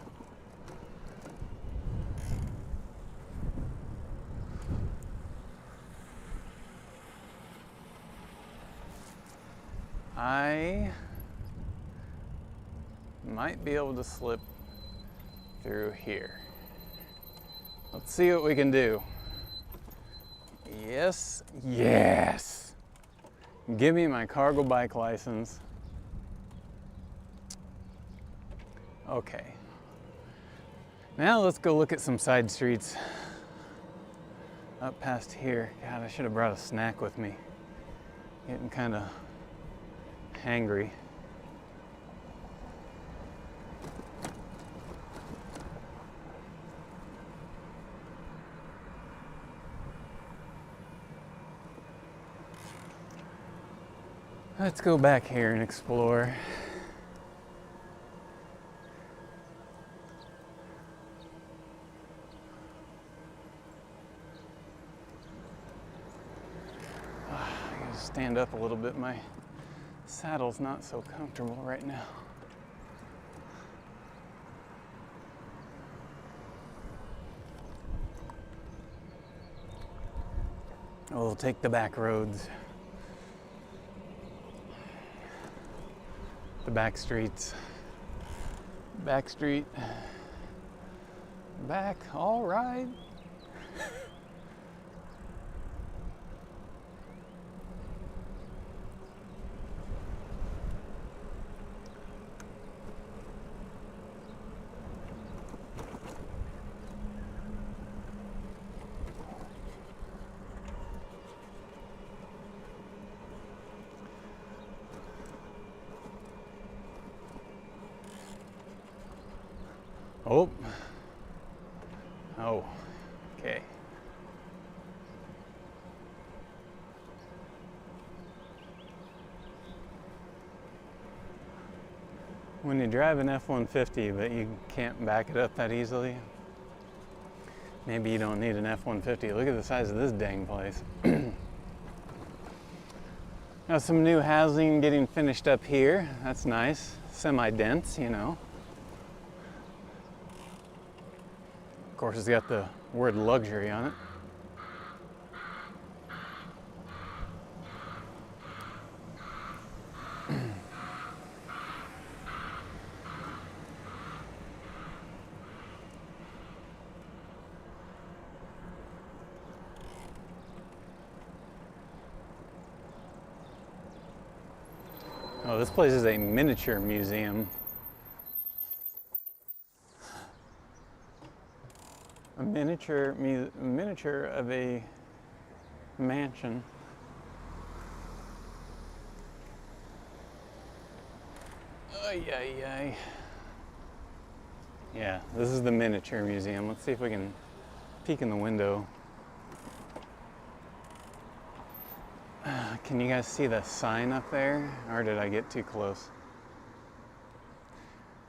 I might be able to slip through here. Let's see what we can do. Yes, yes. Give me my cargo bike license. Okay. Now let's go look at some side streets up past here. God, I should have brought a snack with me. Getting kind of hangry. Let's go back here and explore. I gotta stand up a little bit. My saddle's not so comfortable right now. We'll take the back roads. The back streets. Back street. Back, all right. Oh, okay. When you drive an F-150 but you can't back it up that easily, maybe you don't need an F-150. Look at the size of this dang place. Got some new housing getting finished up here. That's nice. Semi-dense, you know. Of course, it's got the word luxury on it. Oh, this place is a miniature museum. A miniature of a mansion. Ay, ay, ay. Yeah, this is the miniature museum. Let's see if we can peek in the window. Can you guys see the sign up there? Or did I get too close?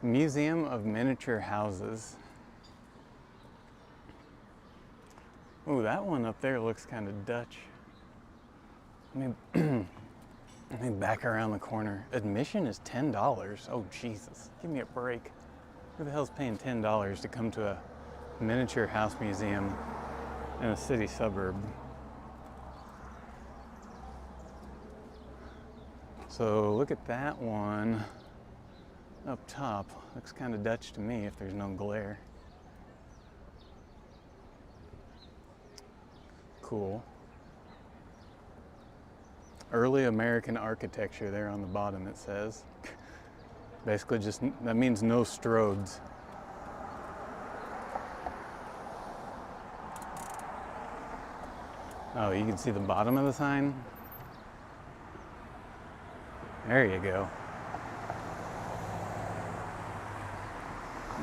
Museum of Miniature Houses. Ooh, that one up there looks kind of Dutch. Let me back around the corner. Admission is $10. Oh, Jesus. Give me a break. Who the hell's paying $10 to come to a miniature house museum in a city suburb? So look at that one up top. Looks kind of Dutch to me if there's no glare. Cool. Early American architecture there on the bottom, it says. Basically just, that means no strodes. Oh, you can see the bottom of the sign? There you go.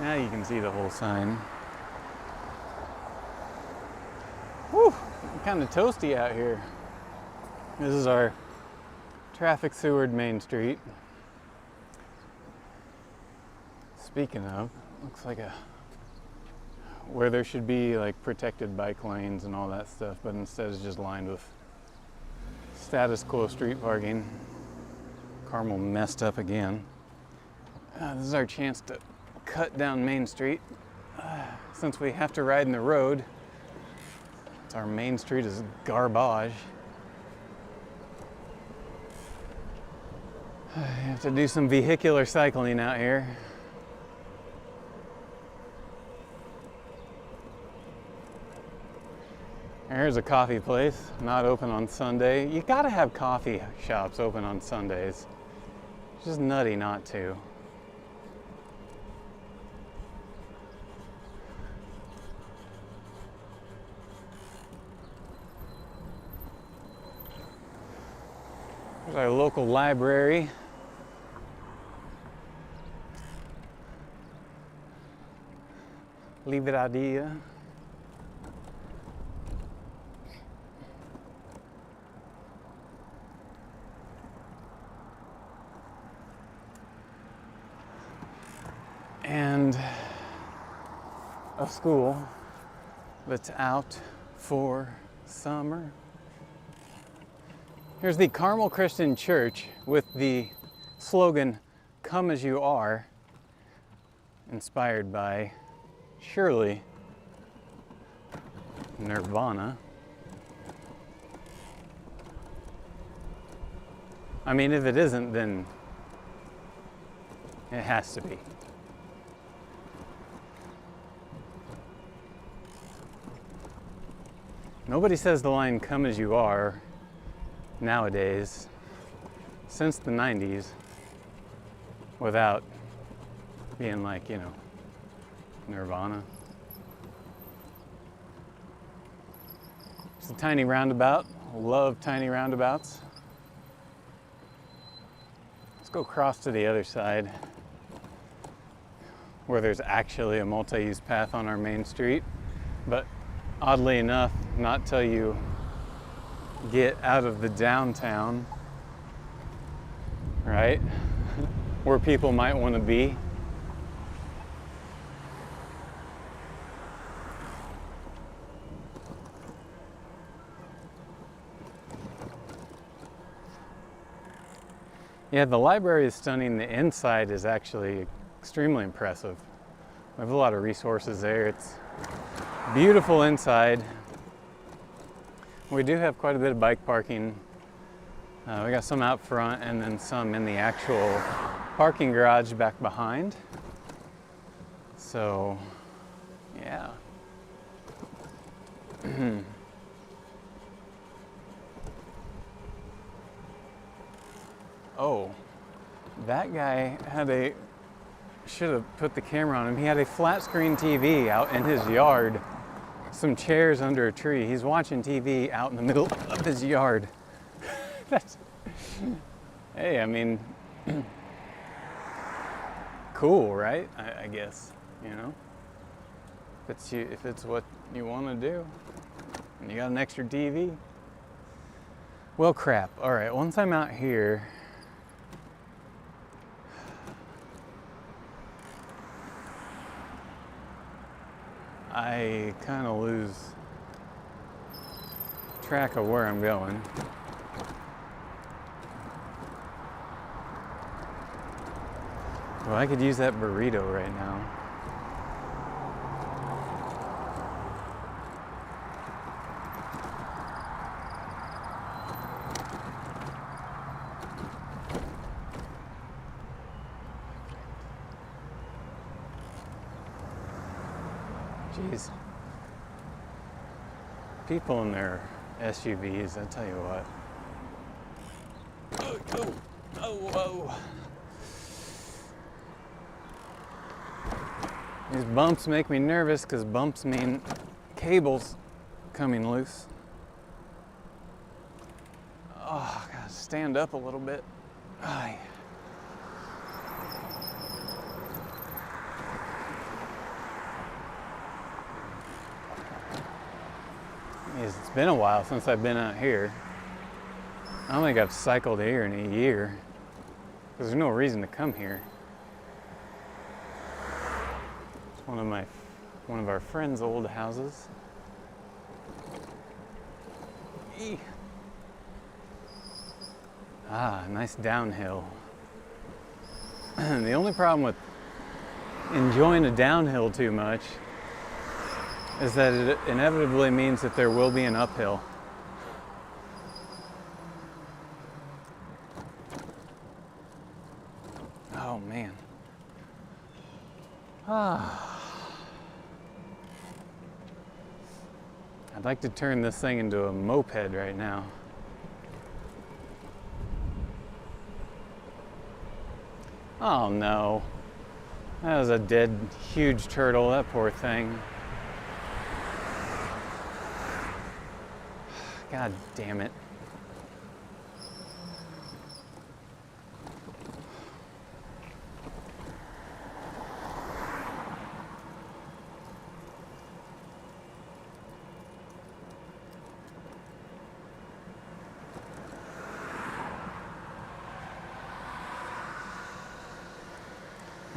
Now you can see the whole sign. Whew, kind of toasty out here. This is our Traffic sewered Main Street. Speaking of, looks like where there should be like protected bike lanes and all that stuff, but instead it's just lined with status quo street parking. Carmel messed up again. This is our chance to cut down Main Street. Since we have to ride in the road, our Main Street is garbage. I have to do some vehicular cycling out here. Here's a coffee place, not open on Sunday. You gotta have coffee shops open on Sundays. It's just nutty not to. There's our local library. Livraria. And a school that's out for summer. Here's the Carmel Christian Church with the slogan, "Come as you are," inspired by, surely, Nirvana. I mean, if it isn't, then it has to be. Nobody says the line, "Come as you are," nowadays, since the 90s, without being like, you know, Nirvana. It's a tiny roundabout. Love tiny roundabouts. Let's go across to the other side, where there's actually a multi-use path on our main street. But oddly enough, not till you get out of the downtown, right? Where people might want to be. Yeah, the library is stunning. The inside is actually extremely impressive. We have a lot of resources there. It's beautiful inside. We do have quite a bit of bike parking. We got some out front and then some in the actual parking garage back behind. So, yeah. Oh, that guy should have put the camera on him. He had a flat screen TV out in his yard, some chairs under a tree. He's watching TV out in the middle of his yard. Hey, I mean, cool, right? I guess, you know, if it's what you want to do, and you got an extra TV. Well, crap. All right, once I'm out here, I kind of lose track of where I'm going. Well, I could use that burrito right now. Jeez. People in their SUVs, I tell you what. Whoa. These bumps make me nervous because bumps mean cables coming loose. Oh, I gotta stand up a little bit. Ay. It's been a while since I've been out here. I don't think I've cycled here in a year, because there's no reason to come here. It's one of our friends' old houses. Eee. Ah, nice downhill. The only problem with enjoying a downhill too much is that it inevitably means that there will be an uphill. Oh man. I'd like to turn this thing into a moped right now. Oh no. That was a dead, huge turtle, that poor thing. God damn it.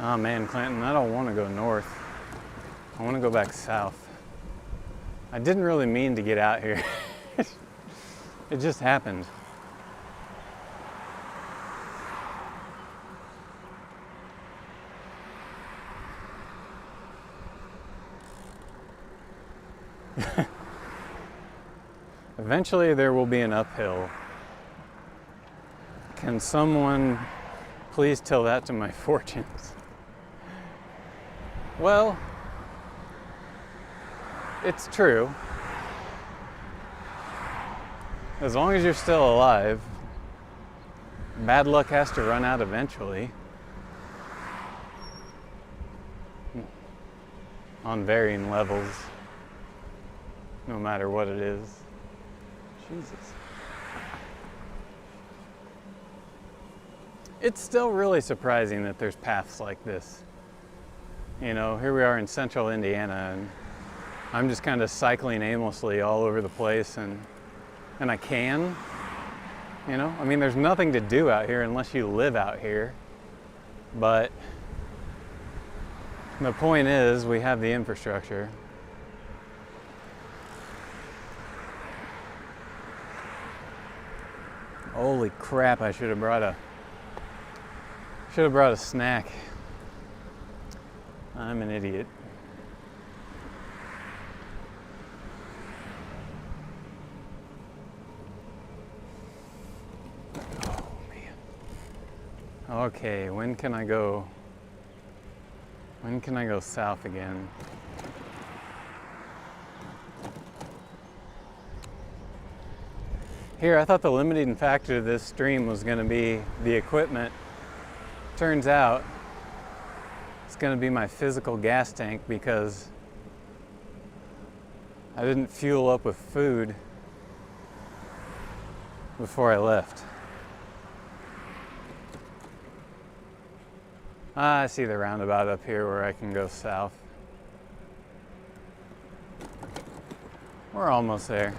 Oh man, Clinton, I don't want to go north. I want to go back south. I didn't really mean to get out here. It just happened. Eventually there will be an uphill. Can someone please tell that to my fortunes? Well, it's true. As long as you're still alive, bad luck has to run out eventually. On varying levels, no matter what it is. Jesus. It's still really surprising that there's paths like this. You know, here we are in central Indiana, and I'm just kind of cycling aimlessly all over the place, and I can, you know? I mean, there's nothing to do out here unless you live out here, but the point is we have the infrastructure. Holy crap, I should have brought a snack. I'm an idiot. Oh man. Okay, when can I go south again? Here, I thought the limiting factor to this stream was going to be the equipment. Turns out it's going to be my physical gas tank, because I didn't fuel up with food before I left. I see the roundabout up here where I can go south. We're almost there.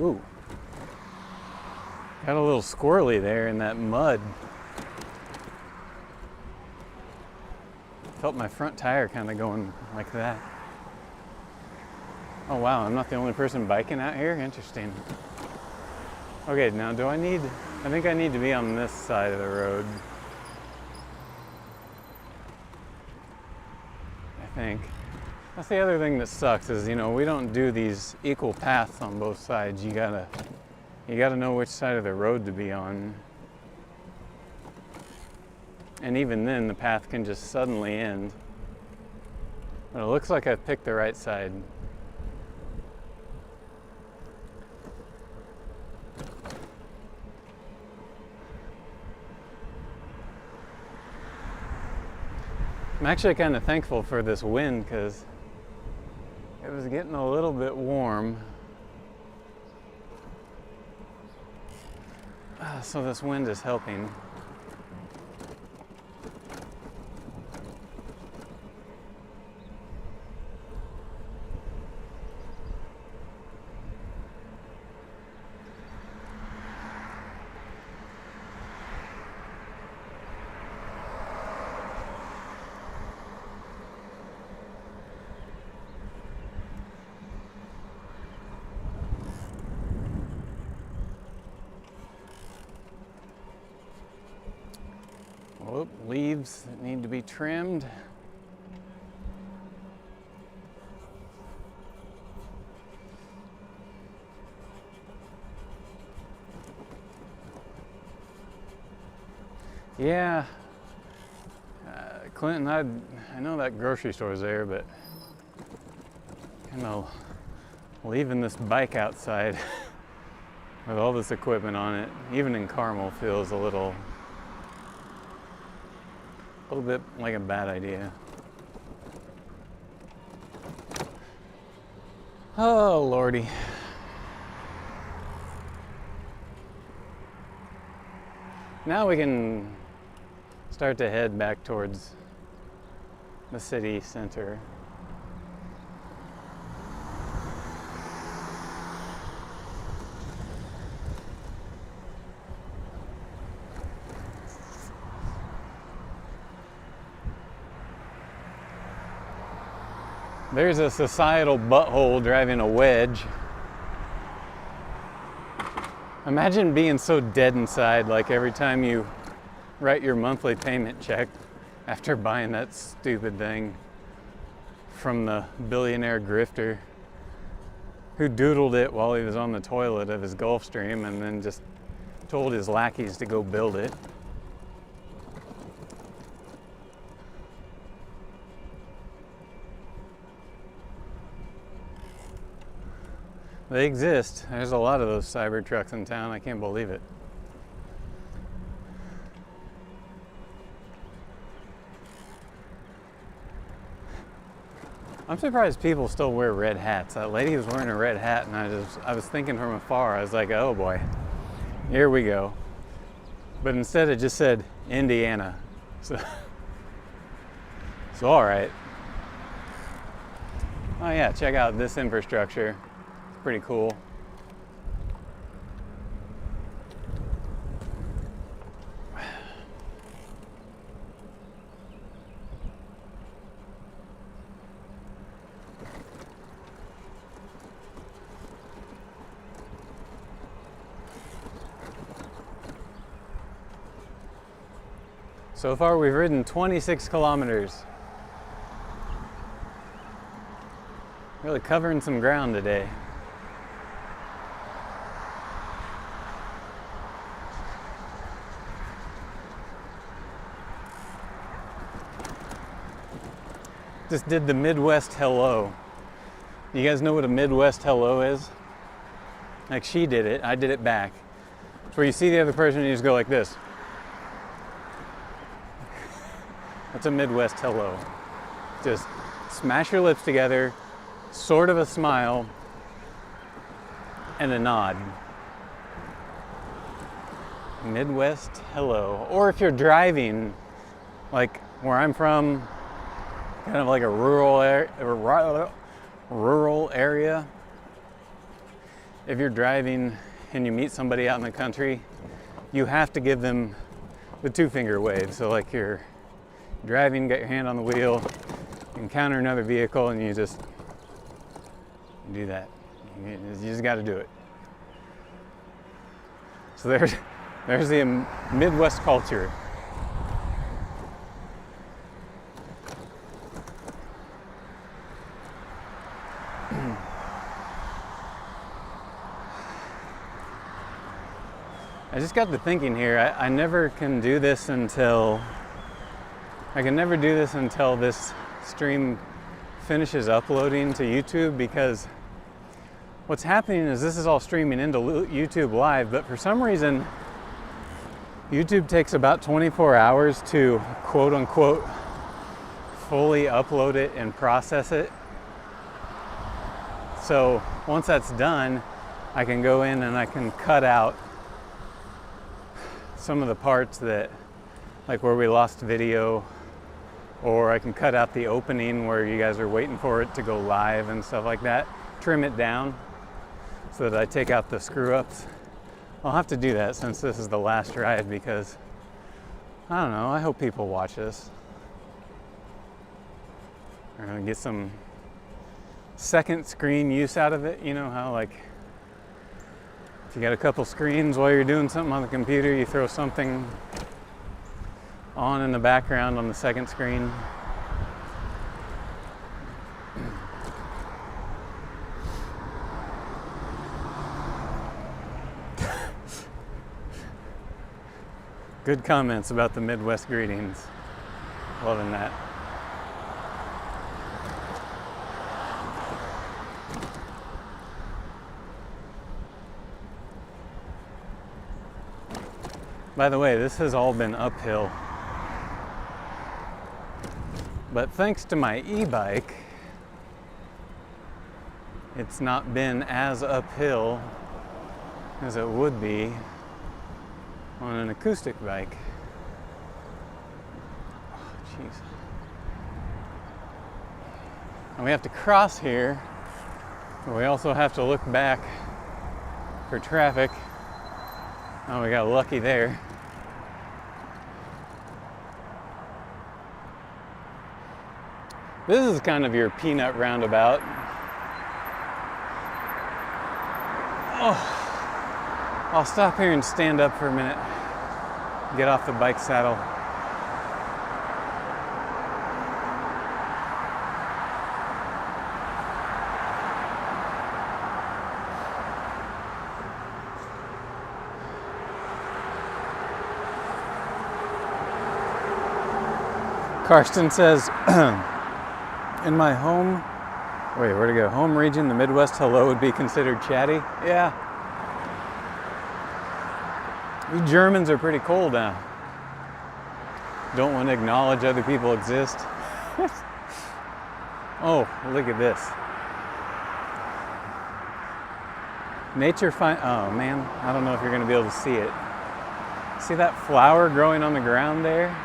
Ooh, got a little squirrely there in that mud. Felt my front tire kind of going like that. Oh wow, I'm not the only person biking out here? Interesting. Okay, now I think I need to be on this side of the road. I think. That's the other thing that sucks is, you know, we don't do these equal paths on both sides. You gotta know which side of the road to be on. And even then, the path can just suddenly end. But it looks like I've picked the right side. I'm actually kind of thankful for this wind because it was getting a little bit warm. So this wind is helping. Whoop, leaves that need to be trimmed. Yeah, Clinton, I know that grocery store's there, but kind of leaving this bike outside with all this equipment on it, even in Carmel, feels a little bit like a bad idea. Oh, Lordy. Now we can start to head back towards the city center. There's a societal butthole driving a wedge. Imagine being so dead inside, like every time you write your monthly payment check after buying that stupid thing from the billionaire grifter who doodled it while he was on the toilet of his Gulfstream and then just told his lackeys to go build it. They exist. There's a lot of those cyber trucks in town. I can't believe it. I'm surprised people still wear red hats. That lady was wearing a red hat and I was thinking from afar, I was like, oh boy, here we go. But instead it just said Indiana. So all right. Oh yeah, check out this infrastructure. Pretty cool. So far we've ridden 26 kilometers. Really covering some ground today. Just did the Midwest hello. You guys know what a Midwest hello is? Like she did it, I did it back. It's where you see the other person and you just go like this. That's a Midwest hello. Just smash your lips together, sort of a smile, and a nod. Midwest hello. Or if you're driving, like where I'm from, kind of like a rural area. If you're driving and you meet somebody out in the country, you have to give them the two-finger wave. So like you're driving, got your hand on the wheel, encounter another vehicle, and you do that. You just got to do it. So there's the Midwest culture. I just got to thinking here, I never can do this until this stream finishes uploading to YouTube, because what's happening is this is all streaming into YouTube Live, but for some reason YouTube takes about 24 hours to quote unquote fully upload it and process it. So once that's done, I can go in and I can cut out some of the parts that, like where we lost video, or I can cut out the opening where you guys are waiting for it to go live and stuff like that, trim it down so that I take out the screw ups. I'll have to do that since this is the last ride, because I don't know, I hope people watch this. We're gonna get some second screen use out of it. You know how, like, if you got a couple screens while you're doing something on the computer, you throw something on in the background on the second screen. Good comments about the Midwest greetings. Loving that. By the way, this has all been uphill. But thanks to my e-bike, it's not been as uphill as it would be on an acoustic bike. Oh, jeez. And we have to cross here, but we also have to look back for traffic. Oh, we got lucky there. This is kind of your peanut roundabout. Oh. I'll stop here and stand up for a minute. Get off the bike saddle. Karsten says, in my home, wait, where'd it go? Home region, the Midwest, hello would be considered chatty. Yeah. We Germans are pretty cold now. Don't want to acknowledge other people exist. Oh, look at this. Nature oh man, I don't know if you're going to be able to see it. See that flower growing on the ground there?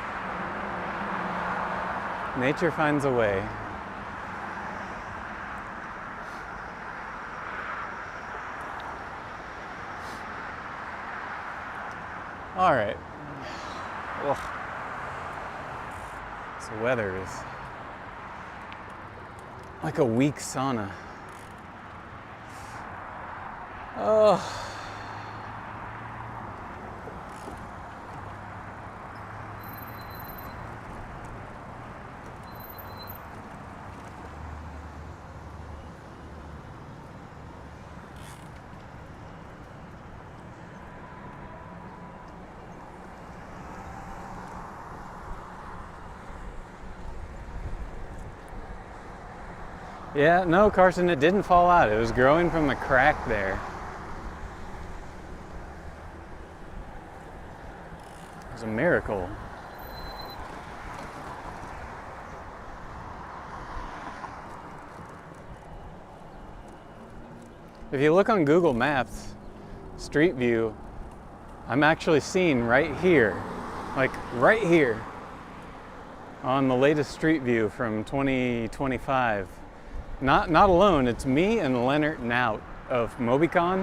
Nature finds a way. All right. Ugh. This weather is like a weak sauna. Oh. Yeah, no, Carson, it didn't fall out. It was growing from the crack there. It was a miracle. If you look on Google Maps, Street View, I'm actually seeing right here, like right here, on the latest Street View from 2025. Not alone, it's me and Leonard Nout of Mobicon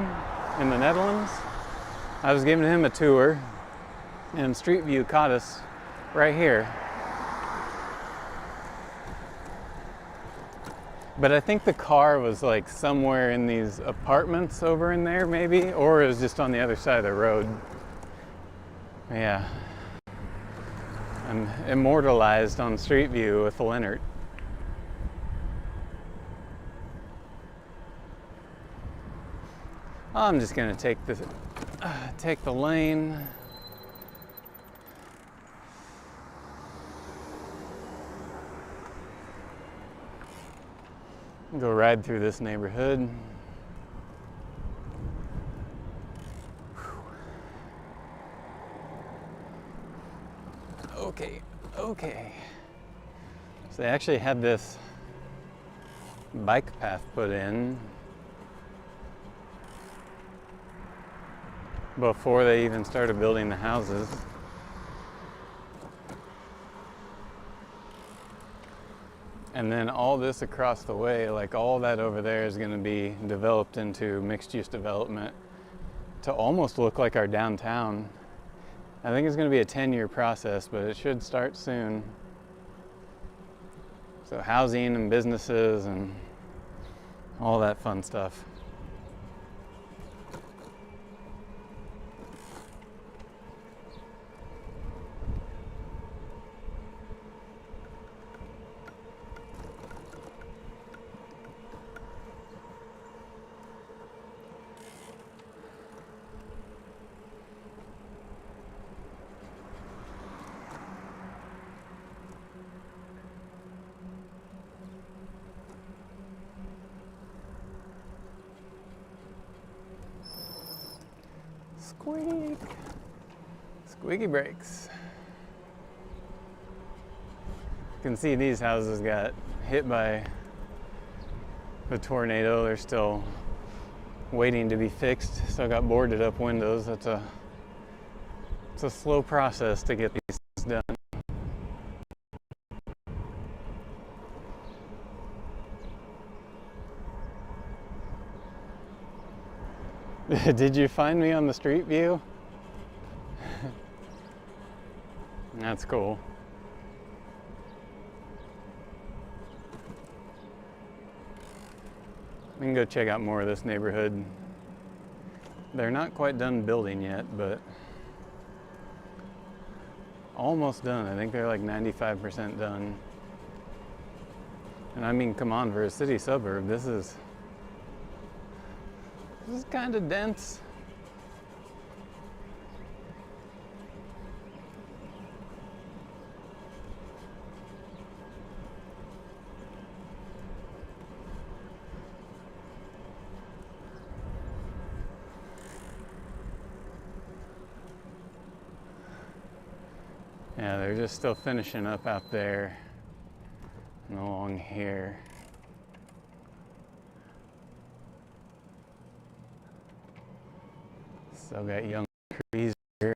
in the Netherlands. I was giving him a tour, and Street View caught us right here. But I think the car was like somewhere in these apartments over in there maybe, or it was just on the other side of the road. Yeah. I'm immortalized on Street View with Leonard. I'm just gonna take the lane. Go ride through this neighborhood. Okay. So they actually had this bike path put in before they even started building the houses. And then all this across the way, like all that over there, is going to be developed into mixed-use development to almost look like our downtown. I think it's going to be a 10-year process, but it should start soon. So housing and businesses and all that fun stuff. Squeak! Squeaky brakes. You can see these houses got hit by the tornado. They're still waiting to be fixed. Still got boarded up windows. It's a slow process to get these things done. Did you find me on the street view? That's cool. We can go check out more of this neighborhood. They're not quite done building yet, but almost done. I think they're like 95% done. And I mean, come on, for a city suburb, this is kind of dense. Yeah, they're just still finishing up out there and along here. Still got young trees here.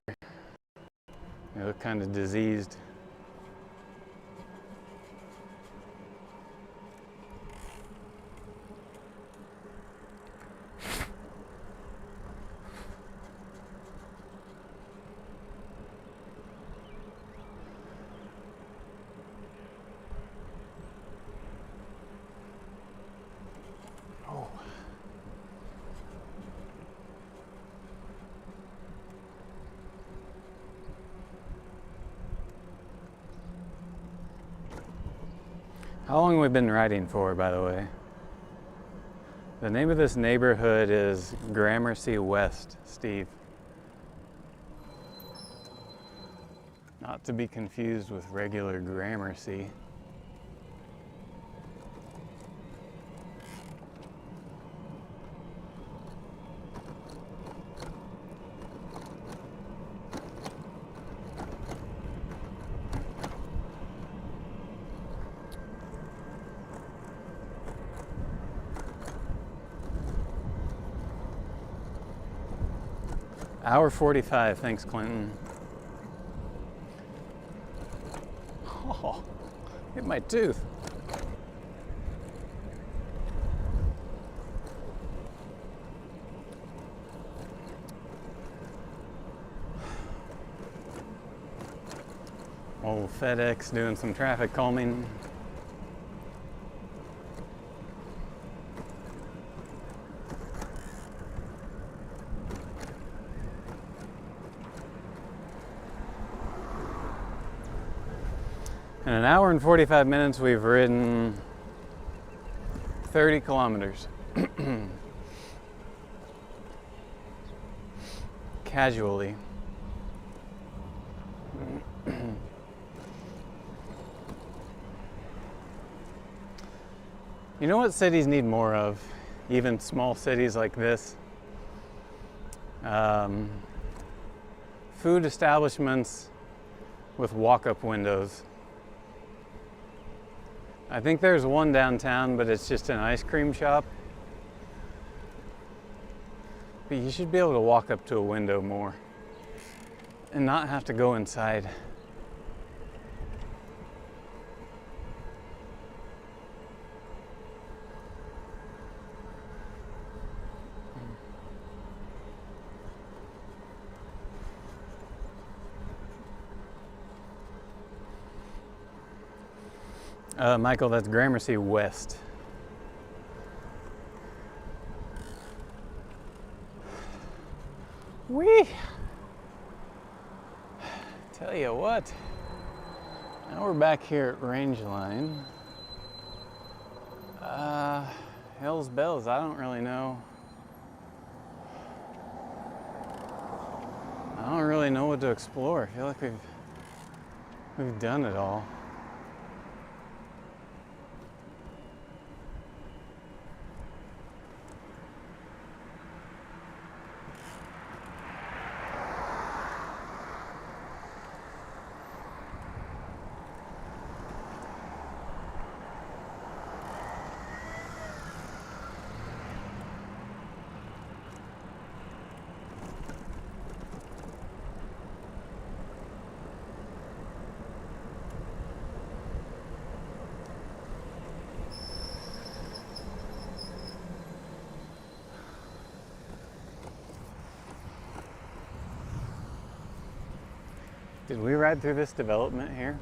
They look kind of diseased. How long have we been riding for, by the way? The name of this neighborhood is Gramercy West, Steve. Not to be confused with regular Gramercy. Hour 45, thanks Clinton. Oh, hit my tooth. Old FedEx doing some traffic calming. In an hour and 45 minutes, we've ridden 30 kilometers. Casually. You know what cities need more of? Even small cities like this? Food establishments with walk-up windows. I think there's one downtown, but it's just an ice cream shop. But you should be able to walk up to a window more and not have to go inside. Michael, that's Gramercy West. Whee! Tell you what, now we're back here at Rangeline. Hell's Bells, I don't really know. I don't really know what to explore. I feel like we've done it all. Did we ride through this development here?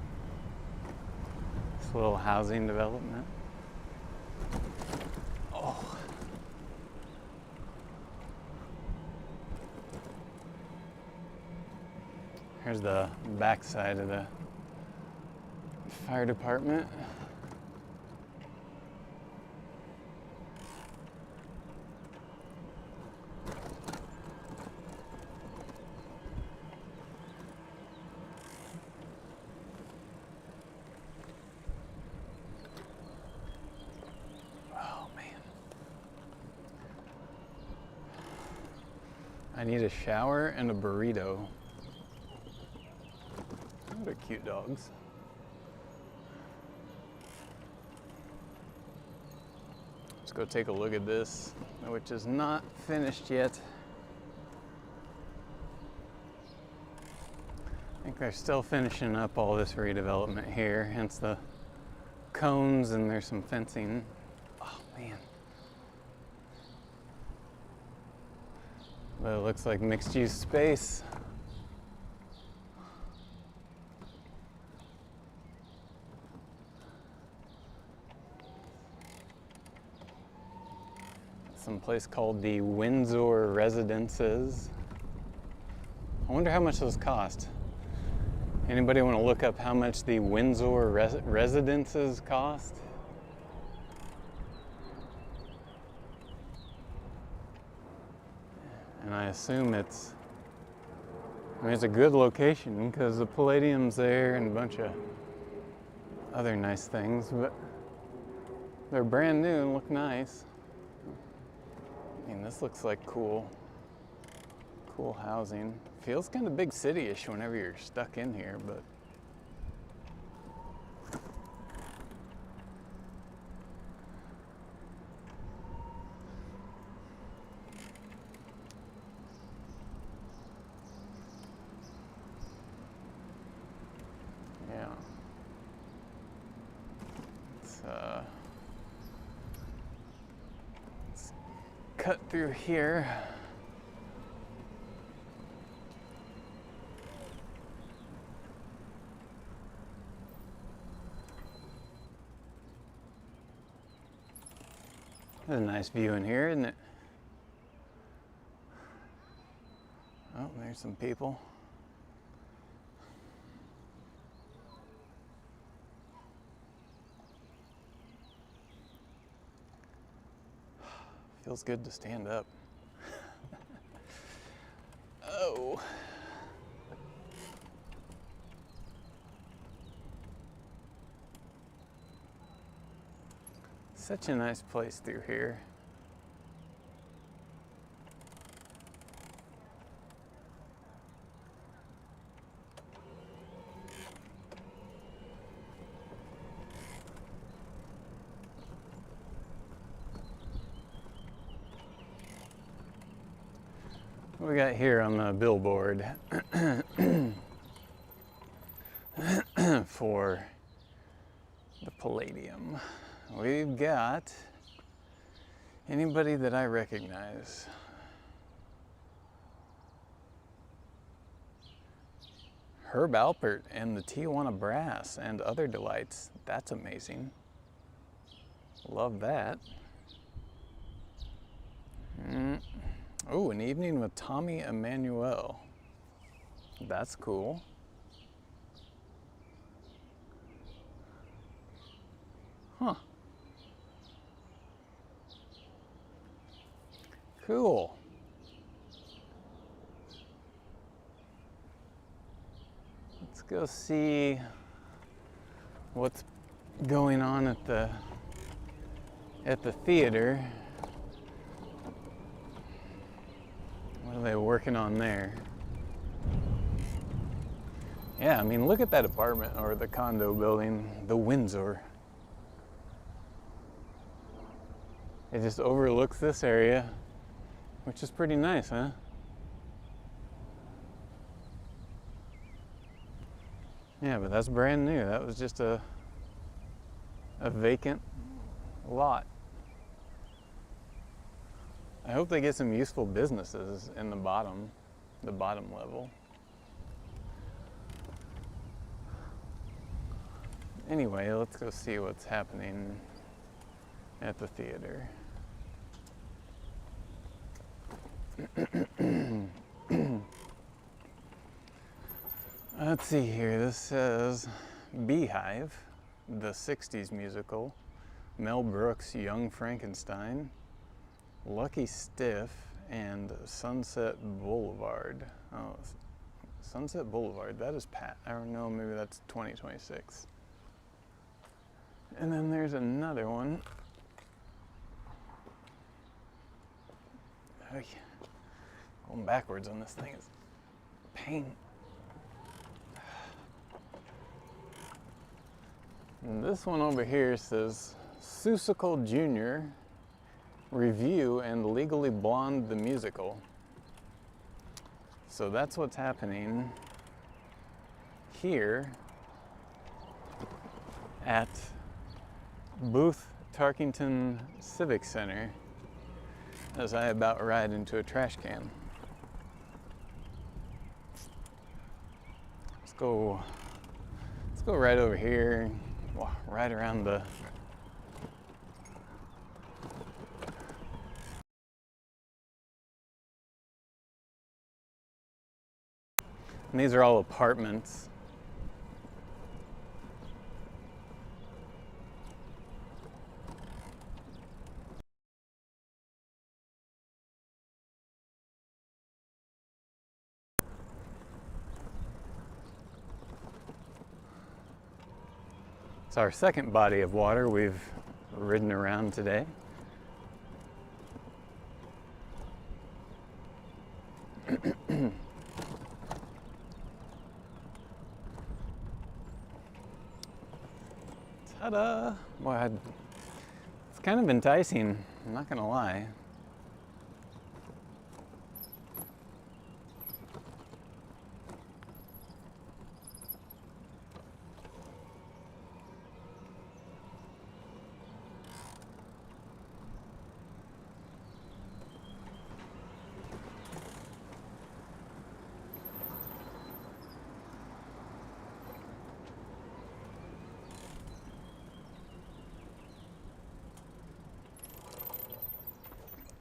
This little housing development? Oh. Here's the back side of the fire department. I need a shower and a burrito. What are cute dogs. Let's go take a look at this, which is not finished yet. I think they're still finishing up all this redevelopment here, hence the cones, and there's some fencing. Oh man. But it looks like mixed use space. Some place called the Windsor Residences. I wonder how much those cost. Anybody want to look up how much the Windsor Residences cost? And I assume it's a good location because the Palladium's there and a bunch of other nice things, but they're brand new and look nice. I mean, this looks like cool housing. Feels kind of big city-ish whenever you're stuck in here, but yeah. Let's cut through here. There's a nice view in here, isn't it? Oh, there's some people. Feels good to stand up. Oh. Such a nice place through here. What we got here on the billboard for the Palladium? We've got anybody that I recognize. Herb Alpert and the Tijuana Brass and other delights. That's amazing. Love that. Oh, an evening with Tommy Emmanuel. That's cool. Huh. Cool. Let's go see what's going on at the theater. What are they working on there? Yeah, I mean, look at that apartment or the condo building, the Windsor. It just overlooks this area, which is pretty nice, huh? Yeah, but that's brand new. That was just a vacant lot. I hope they get some useful businesses in the bottom level. Anyway, let's go see what's happening at the theater. Let's see here. This says Beehive, the 60s musical, Mel Brooks' Young Frankenstein, Lucky Stiff, and Sunset Boulevard. Oh, Sunset Boulevard, that is I don't know, maybe that's 2026. And then there's another one. Oh, yeah. Going backwards on this thing is pain. And this one over here says Seussical Jr. Review and Legally Blonde the Musical. So that's what's happening here at Booth Tarkington Civic Center as I about ride into a trash can. Let's go right over here, right around the and these are all apartments. It's our second body of water we've ridden around today. Ta-da! Boy, it's kind of enticing, I'm not gonna lie.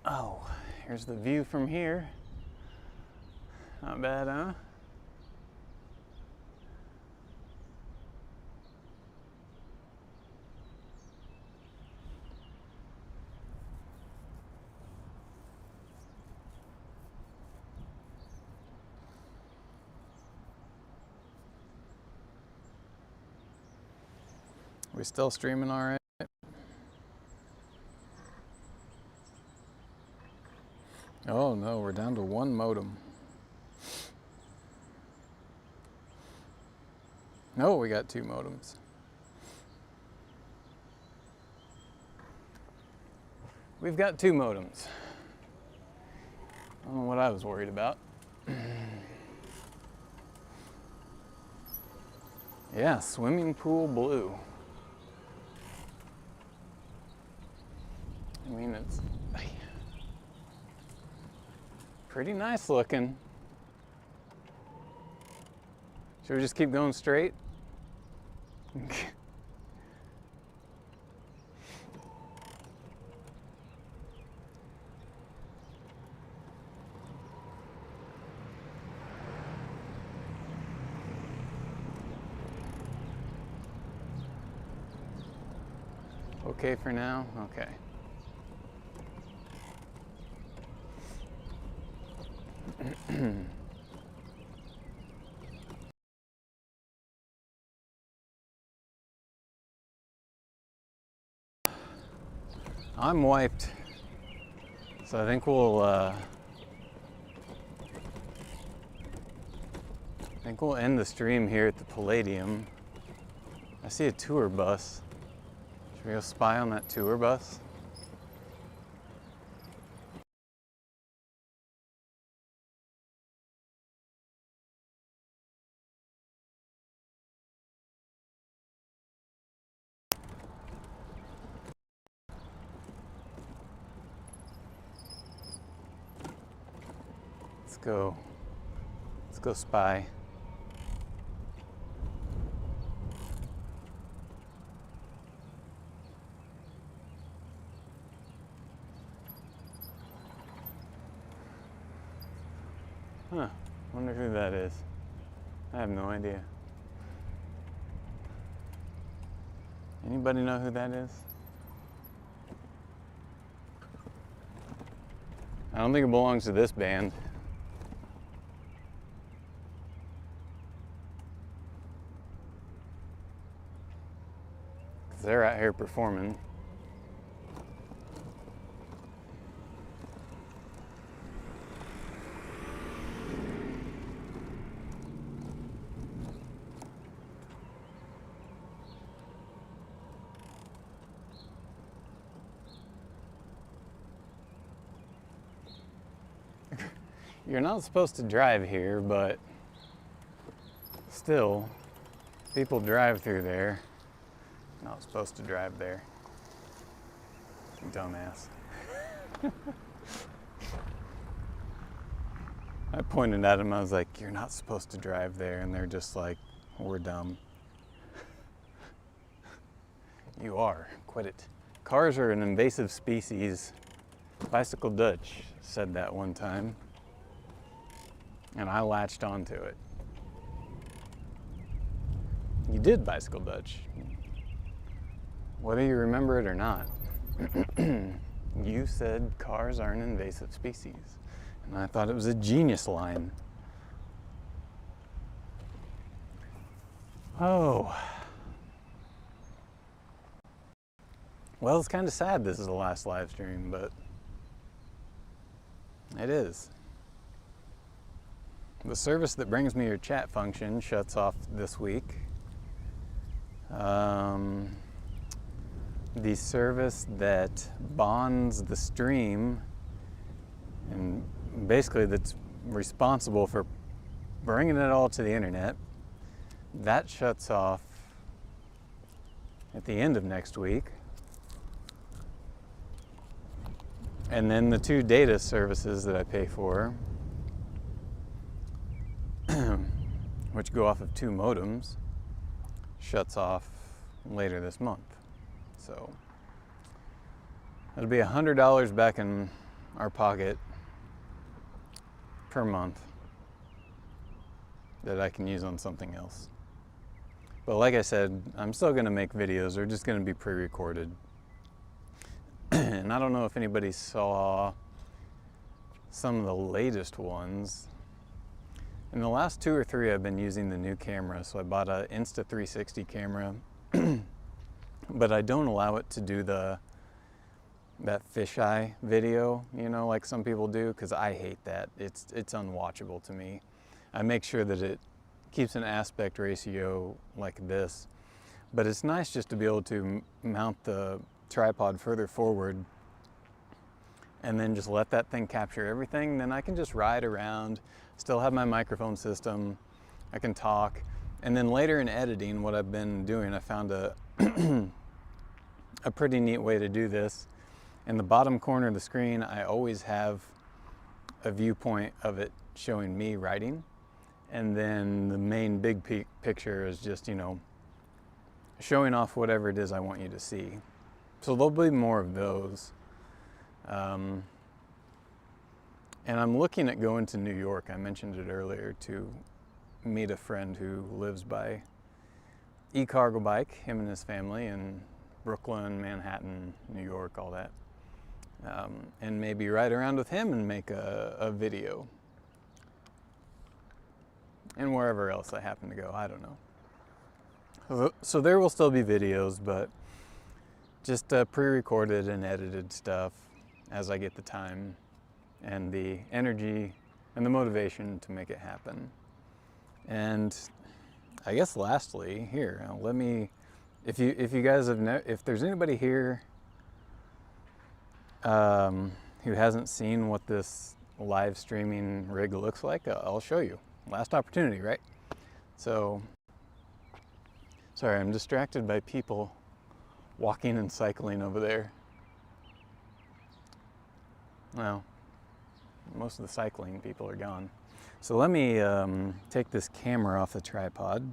Oh, here's the view from here. Not bad, huh? We still streaming all right? Oh no, we're down to one modem. No, we got two modems. We've got two modems. I don't know what I was worried about. Yeah, swimming pool blue. I mean, it's pretty nice looking. Should we just keep going straight? Okay for now? Okay. I'm wiped, so I think we'll end the stream here at the Palladium. I see a tour bus. Should we go spy on that tour bus? Let's go spy. Huh, wonder who that is. I have no idea. Anybody know who that is? I don't think it belongs to this band. They're out here performing. You're not supposed to drive here, but still, people drive through there. Not supposed to drive there. Dumbass. I pointed at them, I was like, you're not supposed to drive there, and they're just like, we're dumb. You are, quit it. Cars are an invasive species. Bicycle Dutch said that one time, and I latched onto it. You did, Bicycle Dutch. Whether you remember it or not, you said cars are an invasive species. And I thought it was a genius line. Oh. Well, it's kind of sad this is the last live stream, but it is. The service that brings me your chat function shuts off this week. The service that bonds the stream and basically that's responsible for bringing it all to the internet, that shuts off at the end of next week. And then the two data services that I pay for, which go off of two modems, shuts off later this month. So it'll be $100 back in our pocket per month that I can use on something else. But like I said, I'm still going to make videos. They're just going to be pre-recorded. And I don't know if anybody saw some of the latest ones. In the last 2 or 3, I've been using the new camera. So I bought a Insta360 camera, but I don't allow it to do that fisheye video, you know, like some people do, because I hate that. It's unwatchable to me. I make sure that it keeps an aspect ratio like this, but it's nice just to be able to mount the tripod further forward and then just let that thing capture everything, then I can just ride around, still have my microphone system, I can talk. And then later in editing, what I've been doing, I found a a pretty neat way to do this. In the bottom corner of the screen, I always have a viewpoint of it showing me riding. And then the main big picture is just, you know, showing off whatever it is I want you to see. So there'll be more of those. And I'm looking at going to New York. I mentioned it earlier, to meet a friend who lives by e-cargo bike, him and his family, in Brooklyn, Manhattan, New York, all that. And maybe ride around with him and make a video. And wherever else I happen to go, I don't know. So there will still be videos, but just pre-recorded and edited stuff as I get the time and the energy and the motivation to make it happen. And I guess lastly, here, let me, if you guys have, if there's anybody here who hasn't seen what this live streaming rig looks like, I'll show you. Last opportunity, right? So, sorry, I'm distracted by people walking and cycling over there. Well, most of the cycling people are gone. So let me take this camera off the tripod.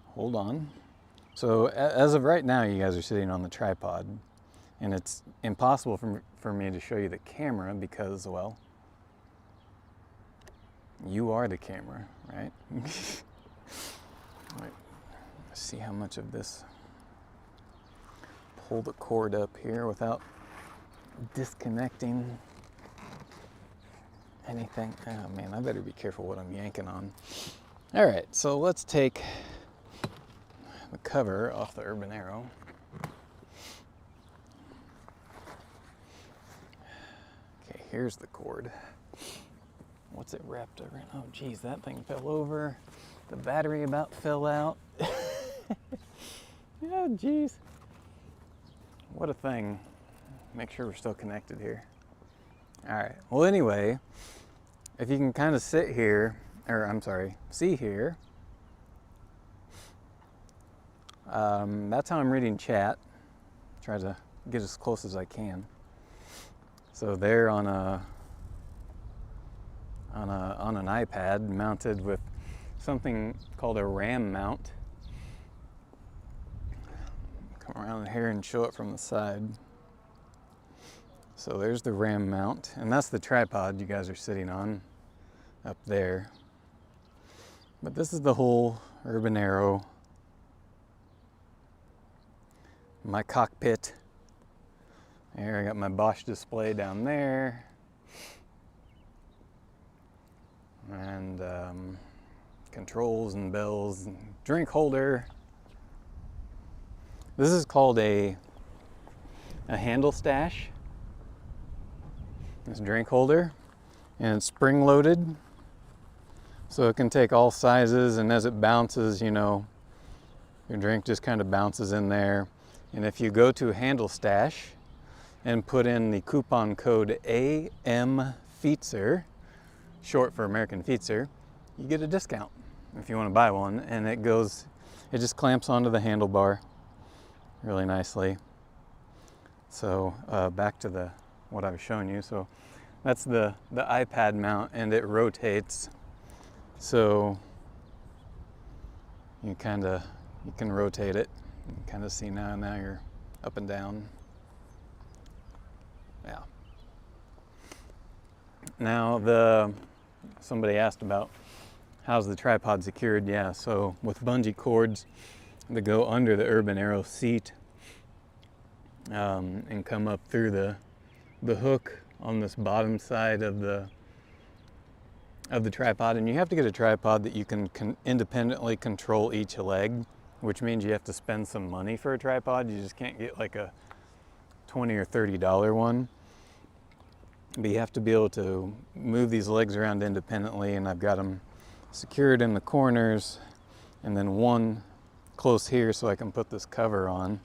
Hold on. So as of right now, you guys are sitting on the tripod, and it's impossible for me to show you the camera because, well, you are the camera, right? Wait, let's see how much of this. Pull the cord up here without disconnecting anything. Oh man, I better be careful what I'm yanking on. All right, so let's take the cover off the Urban Arrow. Okay, here's the cord. What's it wrapped around? Oh geez, that thing fell over. The battery about fell out. Yeah, geez. What a thing. Make sure we're still connected here. All right, well anyway, if you can kind of sit here, or I'm sorry, see here, that's how I'm reading chat. Try to get as close as I can. So they're on an iPad mounted with something called a RAM mount. Come around here and show it from the side. So there's the RAM mount, and that's the tripod you guys are sitting on up there. But this is the whole Urban Arrow. My cockpit. There, I got my Bosch display down there. And controls and bells, and drink holder. This is called a handle stash. This drink holder, and it's spring loaded, so it can take all sizes, and as it bounces, you know, your drink just kind of bounces in there. And if you go to Handle Stash and put in the coupon code AMFEETSER, short for American Feetser, you get a discount if you want to buy one, and it just clamps onto the handlebar really nicely. So back to what I was showing you. So that's the iPad mount, and it rotates. So you can rotate it. You can kind of see now you're up and down. Yeah. Now somebody asked about how's the tripod secured. Yeah, so with bungee cords that go under the Urban Arrow seat and come up through the hook on this bottom side of the tripod. And you have to get a tripod that you can independently control each leg, which means you have to spend some money for a tripod. You just can't get like a $20 or $30 one. But you have to be able to move these legs around independently, and I've got them secured in the corners, and then one close here so I can put this cover on.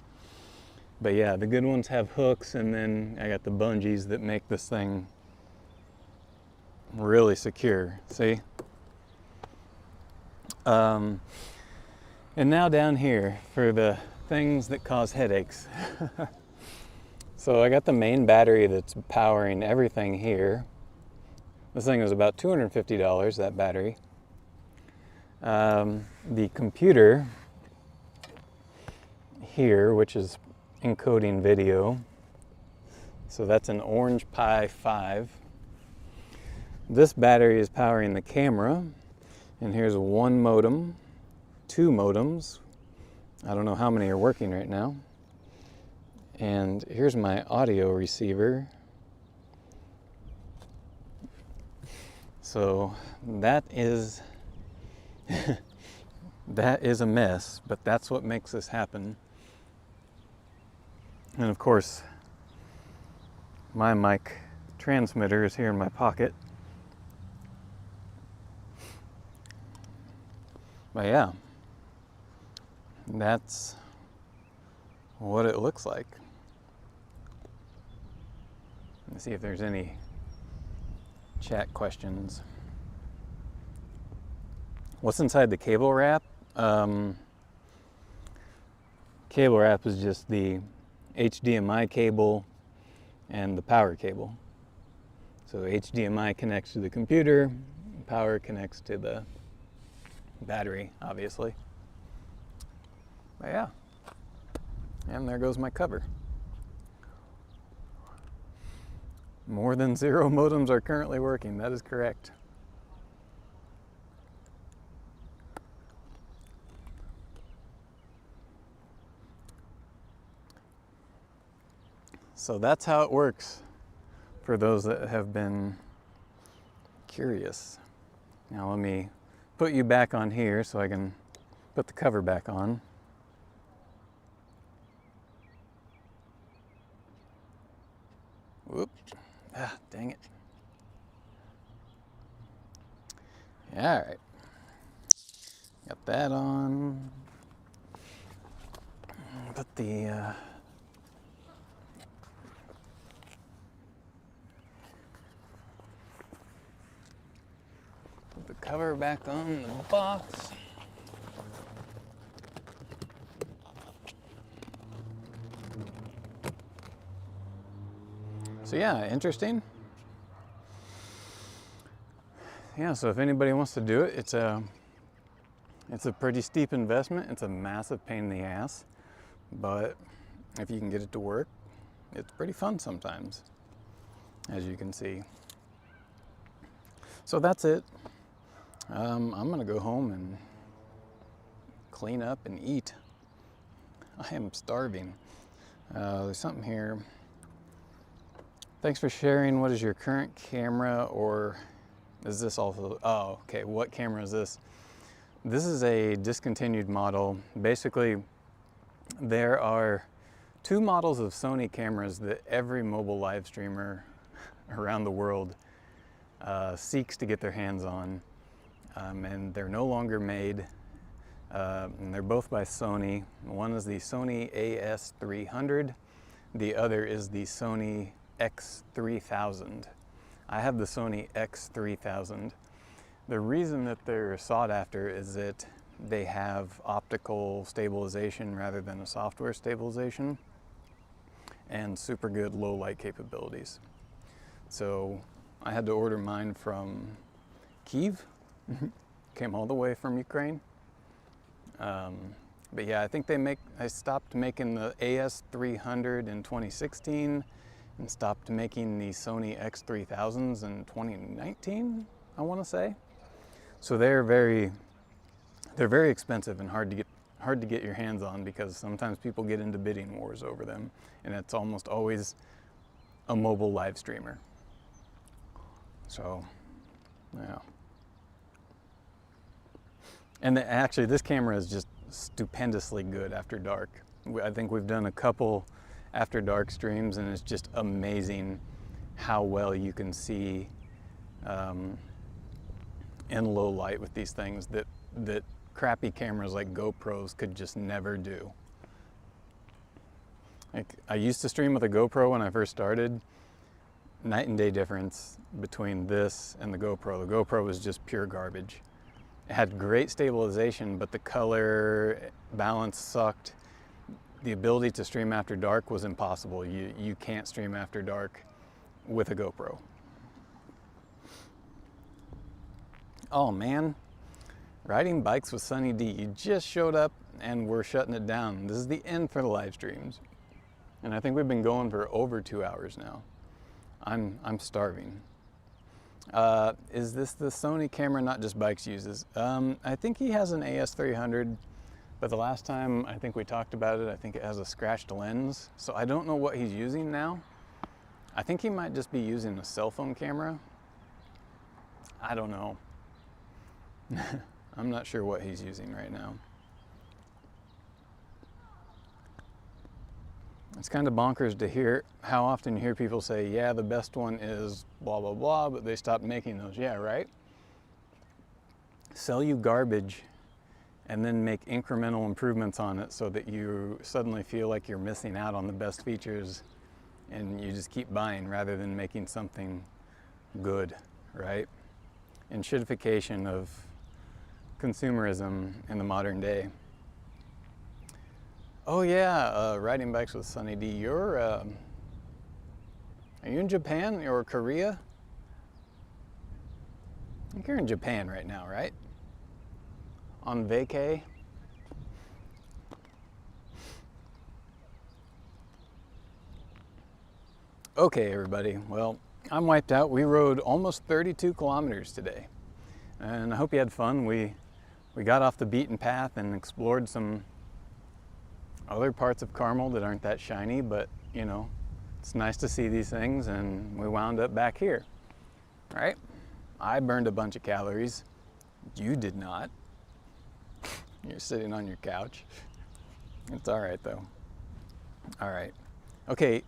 But yeah, the good ones have hooks, and then I got the bungees that make this thing really secure. See? And now down here for the things that cause headaches. So I got the main battery that's powering everything here. This thing was about $250, that battery. The computer here, which is encoding video. So that's an Orange Pi 5. This battery is powering the camera. And here's one modem, two modems. I don't know how many are working right now. And here's my audio receiver. So that is that is a mess, but that's what makes this happen. And of course, my mic transmitter is here in my pocket. But yeah, that's what it looks like. Let's see if there's any chat questions. What's inside the cable wrap? Cable wrap is just the HDMI cable and the power cable. So HDMI connects to the computer, power connects to the battery, obviously. But yeah, and there goes my cover. More than 0 modems are currently working, that is correct. So that's how it works for those that have been curious. Now let me put you back on here so I can put the cover back on. Whoop. Ah, dang it. All right. Got that on. Put the cover back on the box. So yeah, interesting. Yeah, so if anybody wants to do it, it's a pretty steep investment. It's a massive pain in the ass, but if you can get it to work, it's pretty fun sometimes, as you can see. So that's it. I'm gonna go home and clean up and eat. I am starving. There's something here. Thanks for sharing. What is your current camera, or is this also, oh, okay, what camera is this? This is a discontinued model. Basically, there are 2 models of Sony cameras that every mobile live streamer around the world seeks to get their hands on. And they're no longer made, and they're both by Sony. One is the Sony AS300, the other is the Sony X3000. I have the Sony X3000. The reason that they're sought after is that they have optical stabilization rather than a software stabilization, and super good low light capabilities. So I had to order mine from Kyiv. Came all the way from Ukraine. But yeah, I think I stopped making the AS300 in 2016 and stopped making the Sony X3000s in 2019, I want to say. So they're very expensive and hard to get your hands on, because sometimes people get into bidding wars over them, and it's almost always a mobile live streamer. So, yeah. And actually, this camera is just stupendously good after dark. I think we've done a couple after dark streams, and it's just amazing how well you can see in low light with these things that crappy cameras like GoPros could just never do. Like, I used to stream with a GoPro when I first started. Night and day difference between this and the GoPro. The GoPro was just pure garbage. It had great stabilization, but the color balance sucked. The ability to stream after dark was impossible. You can't stream after dark with a GoPro. Oh man, riding bikes with Sunny D. You just showed up and we're shutting it down. This is the end for the live streams. And I think we've been going for over 2 hours now. I'm starving. Is this the Sony camera not just bikes uses? I think he has an AS300, but the last time I think we talked about it, I think it has a scratched lens. So I don't know what he's using now. I think he might just be using a cell phone camera. I don't know. I'm not sure what he's using right now. It's kind of bonkers to hear how often you hear people say, yeah, the best one is blah, blah, blah, but they stopped making those. Yeah, right? Sell you garbage and then make incremental improvements on it so that you suddenly feel like you're missing out on the best features and you just keep buying rather than making something good, right? And shitification of consumerism in the modern day. Oh yeah, riding bikes with Sunny D. You're, are you in Japan or Korea? I think you're in Japan right now, right? On vacay? Okay, everybody. Well, I'm wiped out. We rode almost 32 kilometers today. And I hope you had fun. We got off the beaten path and explored some other parts of Carmel that aren't that shiny, but you know, it's nice to see these things, and we wound up back here, right? I burned a bunch of calories. You did not. You're sitting on your couch. It's all right though. All right. Okay,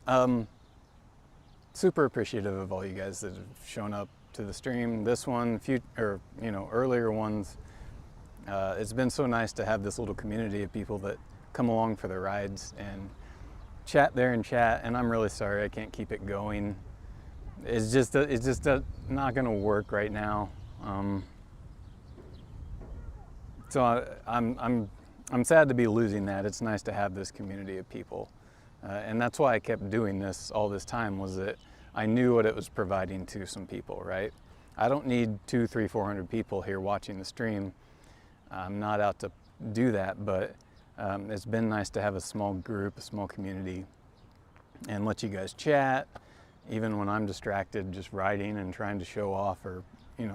super appreciative of all you guys that have shown up to the stream. This one, earlier ones. It's been so nice to have this little community of people that come along for the rides and chat there and chat. And I'm really sorry I can't keep it going. It's just not going to work right now. So I'm sad to be losing that. It's nice to have this community of people. And that's why I kept doing this all this time, was that I knew what it was providing to some people, right? I don't need 200, 300, 400 people here watching the stream. I'm not out to do that, but it's been nice to have a small group, a small community, and let you guys chat, even when I'm distracted, just riding and trying to show off, or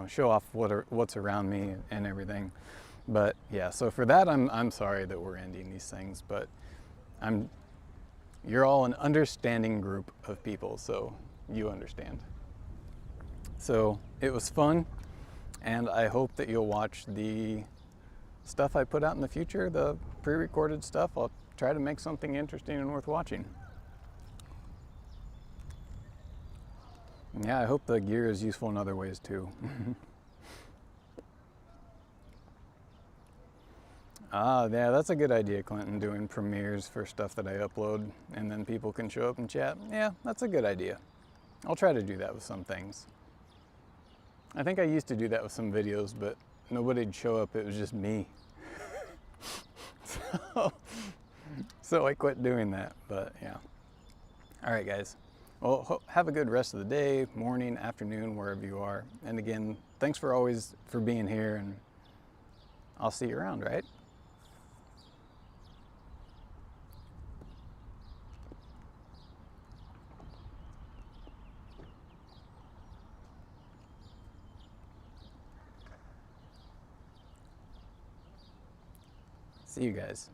show off what's around me and everything. But yeah, so for that, I'm sorry that we're ending these things, but you're all an understanding group of people, so you understand. So it was fun, and I hope that you'll watch the stuff I put out in the future, the pre-recorded stuff. I'll try to make something interesting and worth watching. Yeah, I hope the gear is useful in other ways too. Yeah, that's a good idea, Clinton, doing premieres for stuff that I upload and then people can show up and chat. Yeah, that's a good idea. I'll try to do that with some things. I think I used to do that with some videos, but nobody'd show up. It was just me. So I quit doing that, but yeah. All right, guys. Well, have a good rest of the day, morning, afternoon, wherever you are. And again, thanks for being here, and I'll see you around, right? See you guys.